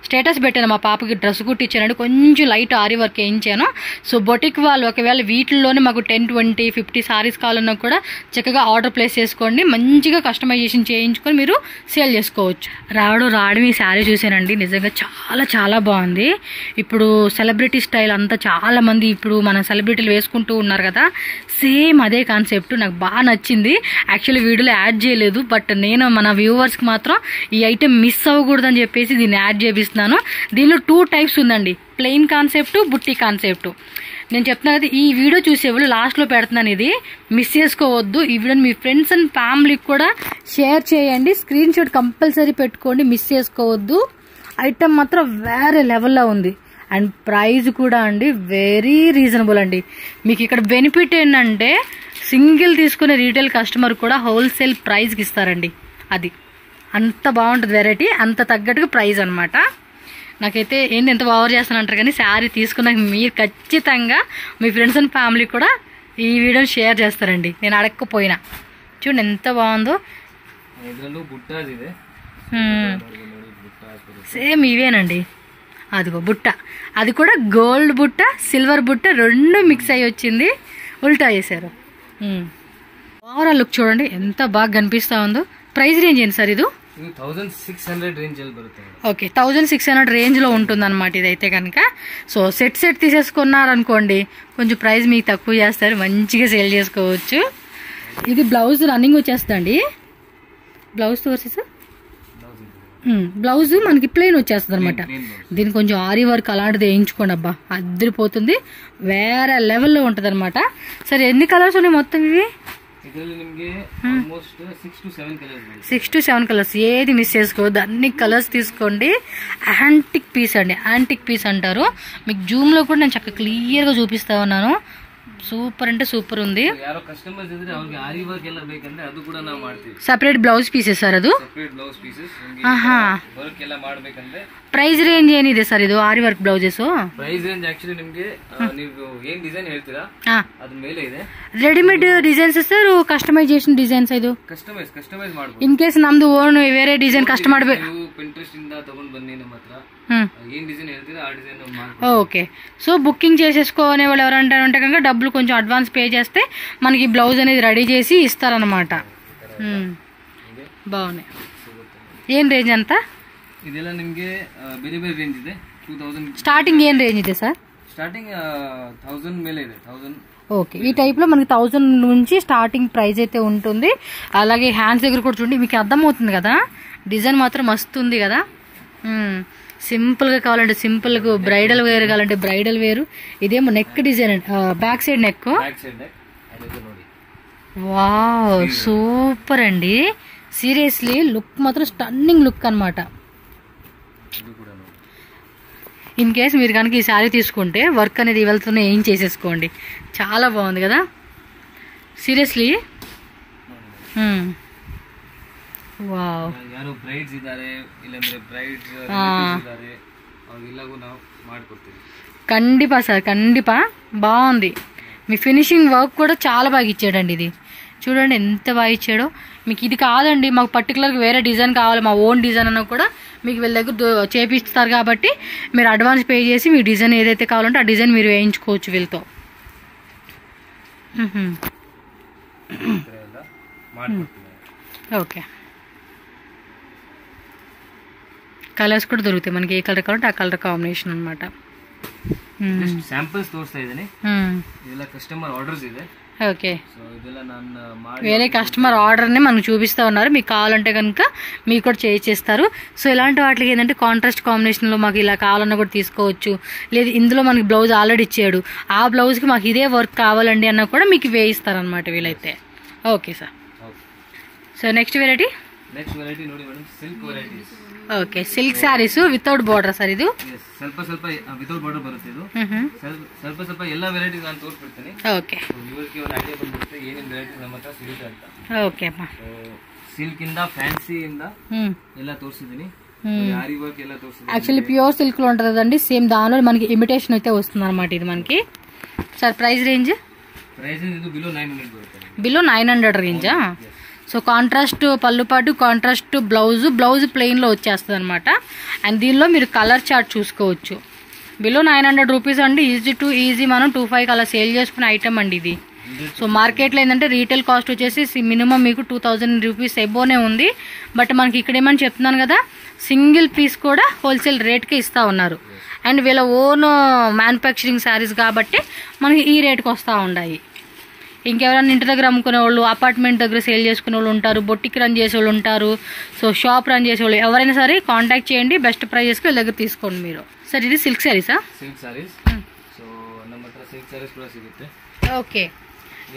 స్టేటస్ పెట్టాను, మా పాపకి డ్రెస్ కుట్టించానండి, కొంచెం లైట్ ఆరి వర్క్ వేయించాను. సో బొటిక్ వాళ్ళు ఒకవేళ వీటిల్లోనే మాకు 10, 20, 50 సారీస్ కావాలన్నా కూడా చక్కగా ఆర్డర్ ప్లేస్ చేసుకోండి. మంచిగా కస్టమైజేషన్ చేయించుకొని మీరు సేల్ చేసుకోవచ్చు. రావడం ఈ శారీ చూసానండి, నిజంగా చాలా చాలా బాగుంది. ఇప్పుడు సెలబ్రిటీ స్టైల్ అంతా చాలా మంది ఇప్పుడు మన సెలబ్రిటీలు వేసుకుంటూ ఉన్నారు కదా, సేమ్ అదే కాన్సెప్ట్. నాకు బాగా నచ్చింది. యాక్చువల్లీ వీడియోలో యాడ్ చేయలేదు, బట్ నేను మన వ్యూవర్స్కి మాత్రం ఈ ఐటెం మిస్ అవ్వకూడదని చెప్పేసి దీన్ని యాడ్ చేపిస్తున్నాను. దీనిలో 2 టైప్స్ ఉందండి, ప్లెయిన్ కాన్సెప్ట్, బుట్టి కాన్సెప్ట్. నేను చెప్తున్నా కదా, ఈ వీడియో చూసేవాళ్ళు లాస్ట్లో పెడుతున్నాను, ఇది మిస్ చేసుకోవద్దు. ఈ వీడియోని మీ ఫ్రెండ్స్ అండ్ ఫ్యామిలీకి కూడా షేర్ చేయండి, స్క్రీన్ షాట్ కంపల్సరీ పెట్టుకోండి, మిస్ చేసుకోవద్దు. ఐటెం మాత్రం వేరే లెవెల్లో ఉంది. అండ్ ప్రైస్ కూడా అండి వెరీ రీజనబుల్ అండి. మీకు ఇక్కడ బెనిఫిట్ ఏంటంటే సింగిల్ తీసుకునే రీటైల్ కస్టమర్ కూడా హోల్సేల్ ప్రైస్కి ఇస్తారండి. అది అంత బాగుంటుంది వెరైటీ, అంత తగ్గట్టుగా ప్రైస్ అనమాట. నాకైతే ఏంటి ఎంత ఓవర్ చేస్తానంటారు కానీ శారీ తీసుకున్నాక మీరు ఖచ్చితంగా మీ ఫ్రెండ్స్ అండ్ ఫ్యామిలీ కూడా ఈ వీడియోని షేర్ చేస్తారండి, నేను అడగకపోయినా. చూడండి ఎంత బాగుందో. సేమ్ ఇవేనండి. అదిగో బుట్ట, అది కూడా గోల్డ్ బుట్ట, సిల్వర్ బుట్ట 2 మిక్స్ అయ్యి వచ్చింది, ఉల్టా చేశారు. ఓవరాల్ లుక్ చూడండి ఎంత బాగా కనిపిస్తా ఉందో. ప్రైస్ రేంజ్ ఏంటి సార్ ఇది? 1600 రేంజ్ బರುತ್ತೆ. ఓకే, 1600 రేంజ్లో ఉంటుంది అనమాట ఇదైతే కనుక. సో సెట్ తీసేసుకున్నారనుకోండి కొంచెం ప్రైస్ మీకు తక్కువ చేస్తారు, మంచిగా సేల్ చేసుకోవచ్చు. ఇది బ్లౌజ్ రన్నింగ్ వచ్చేస్తుందండి. బ్లౌజ్ తోర్సి సార్, బ్లౌజ్ మనకి ప్లెయిన్ వచ్చేస్తుంది అనమాట. దీనికి కొంచెం ఆరి వర్క్ అలాంటిది వేయించుకోండి, అబ్బా అద్దరిపోతుంది, వేరే లెవెల్లో ఉంటుంది అనమాట. సరే ఎన్ని కలర్స్ ఉన్నాయి మొత్తం ఇవి? 6 to 7 కలర్స్, ఏది మిస్ చేసుకోవద్దు, అన్ని కలర్స్ తీసుకోండి. యాంటిక్ పీస్ అండి, యాంటిక్ పీస్ అంటారు. మీకు జూమ్లో కూడా నేను చక్కగా క్లియర్గా చూపిస్తా ఉన్నాను. సూపర్ అంటే సూపర్ ఉంది. ಸಪರೇಟ್ ಬ್ಲೌಸ್ ಪೀಸಸ್ ಸರ್ ಅದು. ಪ್ರೈಸ್ ರೇಂಜ್ ಏನಿದೆ ಸರ್ ಇದು aari work blouses? Price range actually ನಿಮಗೆ ನೀವು ಏನ್ ಡಿಸೈನ್ ಹೇಳ್ತೀರಾ ಅದ್ರ ಮೇಲೆ ಇದೆ. Readymade designs sir, customization designs ಇದು? ಕಸ್ಟಮೈಸ್ ಮಾಡಬಹುದು. ಇನ್ ಕೇಸ್ ನಮ್ದು ಓನ್ ಬೇರೆ ಡಿಸೈನ್ ಕಸ್ಟಮ್ ಮಾಡಬೇಕು, ನೀವು ಪಿಂಟ್ರೆಸ್ಟ್ ಇಂದ ತಗೊಂಡು ಬನ್ನಿ ನಮ್ಮ ಹತ್ರ, ఏం డిజైన్ ಹೇಳ್ತೀರಾ ఆ డిజైన్ ఓకే. సో బుకింగ్ చేసేసుకునే వాళ్ళు ఎవరంటారంటే కనుక డబ్బులు కొంచెం అడ్వాన్స్ పే చేస్తే మనకి బ్లౌజ్ అనేది రెడీ చేసి ఇస్తారనమాట. బాగున్నాయి. ఏం రేంజ్ అంతా? ಇದೆಲ್ಲ ನಿಮಗೆ ಬೇರೆ ಬೇರೆ ರೇಂಜ್ ಇದೆ. 2000 స్టార్టింగ్ ఏం రేంజ్ ಇದೆ సార్? స్టార్టింగ్ 1000 ಮೇಲೆ ಇದೆ. 1000. ఓకే, ఈ టైప్లో మనకి 1000 నుంచి స్టార్టింగ్ ప్రైస్ అయితే ఉంటుంది. అలాగే హ్యాండ్స్ దగ్గర కూడా చూడండి, మీకు అర్థమవుతుంది కదా, డిజైన్ మాత్రం మస్తు ఉంది కదా. సింపుల్గా కావాలంటే సింపుల్గా, బ్రైడల్ వేర్ కావాలంటే బ్రైడల్ వేరు. ఇదేమో neck design, back side neck. Wow super అండి, సీరియస్లీ లుక్ మాత్రం స్టన్నింగ్ లుక్ అనమాట. ఇన్ కేస్ మీరు కనుక ఈ శారీ తీసుకుంటే వర్క్ అనేది వెళ్తూనే ఏం చేసేసుకోండి, చాలా బాగుంది కదా సీరియస్లీ. ವಾವ್, ಯಾರು ಬ್ರೈಡ್ಸ್ ಇದ್ದಾರೆ ಇಲ್ಲಾಂದ್ರೆ ಬ್ರೈಡ್ಸ್ ಇದ್ದಾರೆ ಅವ್ರಿಗೆಲ್ಲಗೂ ನಾವು ಮಾಡ್ಕೊಡ್ತೀವಿ. కండిపా సార్, కండిపా బాగుంది. మీ ఫినిషింగ్ వర్క్ కూడా చాలా బాగా ఇచ్చాడండి. ఇది చూడండి ఎంత బాగా ఇచ్చాడో. మీకు ఇది కాదండి, మాకు పర్టికులర్గా వేరే డిజైన్ కావాలి, మా ఓన్ డిజైన్ అన్నా కూడా మీకు వీళ్ళ దగ్గర చేపిస్తారు కాబట్టి మీరు అడ్వాన్స్ పే చేసి మీ డిజైన్ ఏదైతే కావాలంటే ఆ డిజైన్ మీరు వేయించుకోవచ్చు వీళ్ళతో. ఓకే, కలర్స్ కూడా దొరుకుతాయి మనకి, ఏ కలర్ కావాలంటే ఆ కలర్ కాంబినేషన్ అనమాట. ಸ್ಯಾಂಪಲ್ಸ್ ತೋರಿಸ್ತಾ ಇದ್ದೀನಿ, ಇದೆಲ್ಲ ಕಸ್ಟಮರ್ ಆರ್ಡರ್ಸ್ ಇದೆ. ఓకే, సో ಇದೆಲ್ಲ ನಾನು వేరే కస్టమర్ ఆర్డర్ని మనకు చూపిస్తూ ఉన్నారు, మీకు కావాలంటే కనుక మీకు కూడా చేయించేస్తారు. సో ఇలాంటి వాటికి ఏంటంటే కాంట్రాస్ట్ కాంబినేషన్లో మాకు ఇలా కావాలన్నా కూడా తీసుకోవచ్చు. లేదు ఇందులో మనకి బ్లౌజ్ ఆల్రెడీ ఇచ్చాడు, ఆ బ్లౌజ్కి మాకు ఇదే వర్క్ కావాలండి అన్నా కూడా మీకు వేయిస్తారనమాట వీలైతే. Okay sir. So next variety ನೋಡಿ madam, silk varieties. Okay, silk saris without border sir ಇದು? ಸ್ವಲ್ಪ ಸ್ವಲ್ಪ ವಿತೌಟ್ ಬಾರ್ಡರ್ ಬರುತ್ತೆ ಇದು. ಸ್ವಲ್ಪ ಸ್ವಲ್ಪ ಎಲ್ಲ ವೆರೈಟೀಸ್ ನಾನು ತೋರಿಸ್ಬಿಡ್ತೀನಿ. ಓಕೆ, ಇವರಿಗೆ ಒಂದು ಐಡಿಯಾ ಬಂದ್ಬಿಡುತ್ತೆ ಏನೇನು ವೆರೈಟೀಸ್ ನಮ್ಮ ಹತ್ರ ಸಿಗುತ್ತೆ ಅಂತ. ఓకే అమ్మా. ಸಿಲ್ಕ್ ಇಂದ ಫ್ಯಾನ್ಸಿ ಇಂದ ಎಲ್ಲ ತೋರಿಸಿದ್ದೀನಿ, ಆರಿ ವರ್ಕ್ ಎಲ್ಲ ತೋರಿಸಿದ್ದೀನಿ. యాక్చువల్లీ ప్యూర్ సిల్క్ లో ఉంటుంది కదండి, సేమ్ దానిలో మనకి ఇమిటేషన్ అయితే వస్తుంది అనమాట ఇది మనకి. Sir price range? ప్రైస్ ఇది బిలో 900 బರುತ್ತೆ. బిలో 900 రేంజా? సో కాంట్రాస్ట్ పళ్ళు పాటు, కాంట్రాస్ట్ బ్లౌజ్ ప్లెయిన్లో వచ్చేస్తుంది అనమాట. అండ్ దీనిలో మీరు కలర్ చార్ట్ చూసుకోవచ్చు. బిలో 900 రూపీస్ అండి. ఈజీ మనం 25 అలా సేల్ చేసుకునే ఐటమ్ అండి ఇది. సో మార్కెట్లో ఏంటంటే రీటైల్ కాస్ట్ వచ్చేసి మినిమం మీకు 2000 రూపీస్ ఎబోనే ఉంది. బట్ మనకి ఇక్కడ ఏమని చెప్తున్నాను కదా, సింగిల్ పీస్ కూడా హోల్సేల్ రేట్కి ఇస్తూ ఉన్నారు. అండ్ వీళ్ళ ఓన్ మ్యానుఫ్యాక్చరింగ్ శారీస్ కాబట్టి మనకి ఈ రేట్కి వస్తూ ఉన్నాయి. ఇంకెవరైనా ఇంటి దగ్గర అమ్ముకునే వాళ్ళు, అపార్ట్మెంట్ దగ్గర సేల్ చేసుకునే వాళ్ళు ఉంటారు, బొట్టికి రన్ చేసే వాళ్ళు ఉంటారు, సో షాప్ రన్ చేసే వాళ్ళు ఎవరైనా సరే కాంటాక్ట్ చేయండి. బెస్ట్ ప్రైజెస్కి వీళ్ళ దగ్గర తీసుకోండి మీరు. సార్ ఇది సిల్క్ శారీసా? ಸಿಲ್ಕ್ ಸ್ಯಾರೀಸ್. ಸೊ ನಮ್ಮ ಹತ್ರ ಸಿಲ್ಕ್ ಸ್ಯಾರೀಸ್ ಕೂಡ ಸಿಗುತ್ತೆ. ಓಕೆ.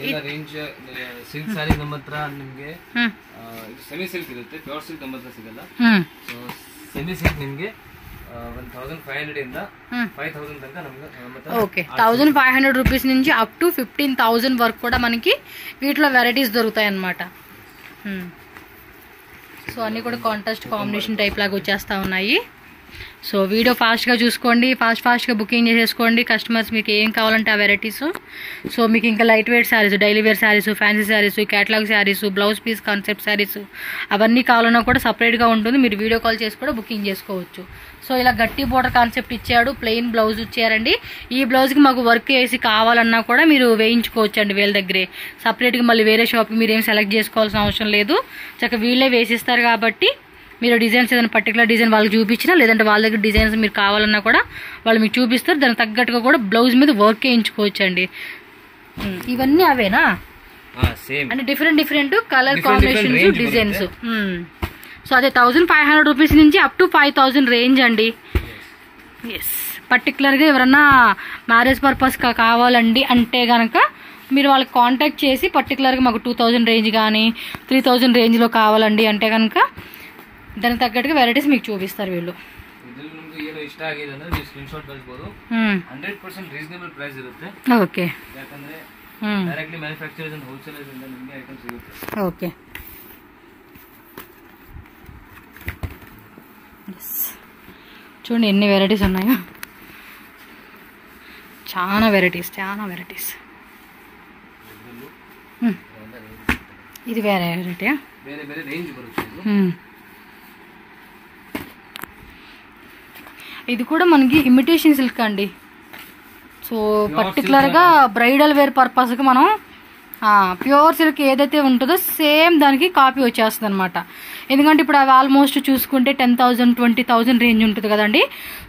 ಎಲ್ಲ ರೇಂಜ್ ಸಿಲ್ಕ್ ಸ್ಯಾರೀಸ್ ನಮ್ಮ ಹತ್ರ ನಿಮಗೆ ಸೆಮಿ ಸಿಲ್ಕ್ ಇರುತ್ತೆ, ಪ್ಯೂರ್ ಸಿಲ್ಕ್ ನಮ್ಮ ಹತ್ರ ಸಿಗಲ್ಲ. ಸೊ ಸೆಮಿ ಸಿಲ್ಕ್ ನಿಮಗೆ 1500 ಇಂದ 5000 ತನಕ ನಮ್ಮ ಹತ್ರ. ఓకే, 1500 రూపీస్ నుంచి అప్ టు 15,000 వరకు కూడా మనకి వీటిలో వెరైటీస్ దొరుకుతాయి అన్నమాట. సో అన్నీ కూడా కాంట్రాస్ట్ కాంబినేషన్ టైప్ లాగా వచ్చేస్తూ ఉన్నాయి. సో వీడియో ఫాస్ట్గా చూసుకోండి, ఫాస్ట్గా బుకింగ్ చేసేసుకోండి. కస్టమర్స్ మీకు ఏం కావాలంటే ఆ వెరైటీస్. సో మీకు ఇంకా light weight saris, daily wear saris, fancy saris, catalogue saris, blouse piece concept saris అవన్నీ కావాలన్నా కూడా సపరేట్గా ఉంటుంది. మీరు వీడియో కాల్ చేసి కూడా బుకింగ్ చేసుకోవచ్చు. సో ఇలా గట్టి బోర్డర్ కాన్సెప్ట్ ఇచ్చాడు, ప్లెయిన్ బ్లౌజ్ ఇచ్చారండి. ఈ బ్లౌజ్కి మాకు వర్క్ వేసి కావాలన్నా కూడా మీరు వేయించుకోవచ్చు అండి వీళ్ళ దగ్గరే. సపరేట్గా మళ్ళీ వేరే షాప్కి మీరు ఏం సెలెక్ట్ చేసుకోవాల్సిన అవసరం లేదు. చక్కగా వీళ్ళే వేసిస్తారు కాబట్టి మీరు డిజైన్స్ ఏదైనా పర్టికులర్ డిజైన్ వాళ్ళకి చూపించినా, లేదంటే వాళ్ళ దగ్గర డిజైన్స్ మీరు కావాలన్నా కూడా వాళ్ళు మీకు చూపిస్తారు. దానికి తగ్గట్టుగా కూడా బ్లౌజ్ మీద వర్క్ వేయించుకోవచ్చు అండి. ఇవన్నీ అవేనా? అంటే different colour combinations, designs. So అదే 1500 రూపీస్ నుంచి అప్ టు 5000 రేంజ్ అండి. ఎస్, పర్టికులర్గా ఎవరన్నా మ్యారేజ్ పర్పస్ కావాలండి అంటే కనుక మీరు వాళ్ళకి కాంటాక్ట్ చేసి పర్టికులర్గా మాకు 2000 రేంజ్ కానీ 3000 రేంజ్లో కావాలండి అంటే కనుక దానికి తగ్గట్టుగా వెరైటీస్ మీకు చూపిస్తారు వీళ్ళు. ಏನು ಇಷ್ಟ ಆಗಿದೆ ಅಂದ್ರೆ ನೀವು ಸ್ಕ್ರೀನ್ ಶಾಟ್ ಕಳಿಸಬಹುದು. 100% ರೀಸನಬಲ್ ಪ್ರೈಸ್ ಇರುತ್ತೆ. ಓಕೆ. ಯಾಕಂದ್ರೆ ಡೈರೆಕ್ಟ್ಲಿ ಮ್ಯಾನುಫ್ಯಾಕ್ಚರರ್ಸ್ ಅಂಡ್ ಹೋಲ್ಸೇಲರ್ಸ್ ಇಂದ ನಿಮಗೆ ಐಟಮ್ ಸಿಗುತ್ತೆ. ಓಕೆ. చూడండి ఎన్ని వెరైటీస్ ఉన్నాయో. చాలా వెరైటీస్. ఇది వేరే వెరైటీయా? ಬೇರೆ ರೇಂಜ್ ಬರುತ್ತೆ. ఇది కూడా మనకి ఇమిటేషన్ సిల్క్ అండి. సో పర్టికులర్గా బ్రైడల్ వేర్ పర్పస్కి మనం ప్యూర్ సిల్క్ ఏదైతే ఉంటుందో సేమ్ దానికి కాపీ వచ్చేస్తుంది అనమాట. ఎందుకంటే ఇప్పుడు అవి ఆల్మోస్ట్ చూసుకుంటే 10,000 20,000 రేంజ్ ఉంటుంది కదండి.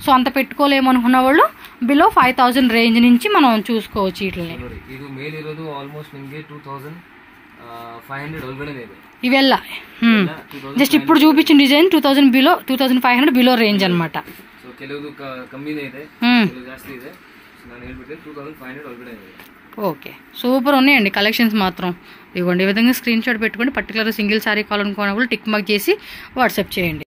సో అంత పెట్టుకోలేము అనుకున్న వాళ్ళు బిలో 5000 రేంజ్ నుంచి మనం చూసుకోవచ్చు వీటిని. ಇದು ಮೇಲಿರೋದು ಆಲ್ಮೋಸ್ಟ್ ನಿಮಗೆ 2500 ಒಳಗಡೆ ಇದೆ. ఇవెల్ల జస్ట్ ఇప్పుడు చూపించిన డిజైన్ 2000 బిలో 2500 బిలో రేంజ్ అనమాట. ಸೊ ಕೆಲವುದು ಕಮ್ಮಿನೇ ಇದೆ, ಕೆಲವು ಜಾಸ್ತಿ ಇದೆ. ನಾನು ಹೇಳ್ಬಿಟ್ಟೆ 2500 ಒಳಗಡೆ ಇದೆ. ఓకే, సూపర్ ఉన్నాయండి కలెక్షన్స్ మాత్రం. ఇవ్వండి ఈ విధంగా స్క్రీన్ షాట్ పెట్టుకోండి. పర్టికులర్ సింగిల్ సారీ కావాలనుకున్న వాళ్ళు టిక్ మార్క్ చేసి వాట్సాప్ చేయండి.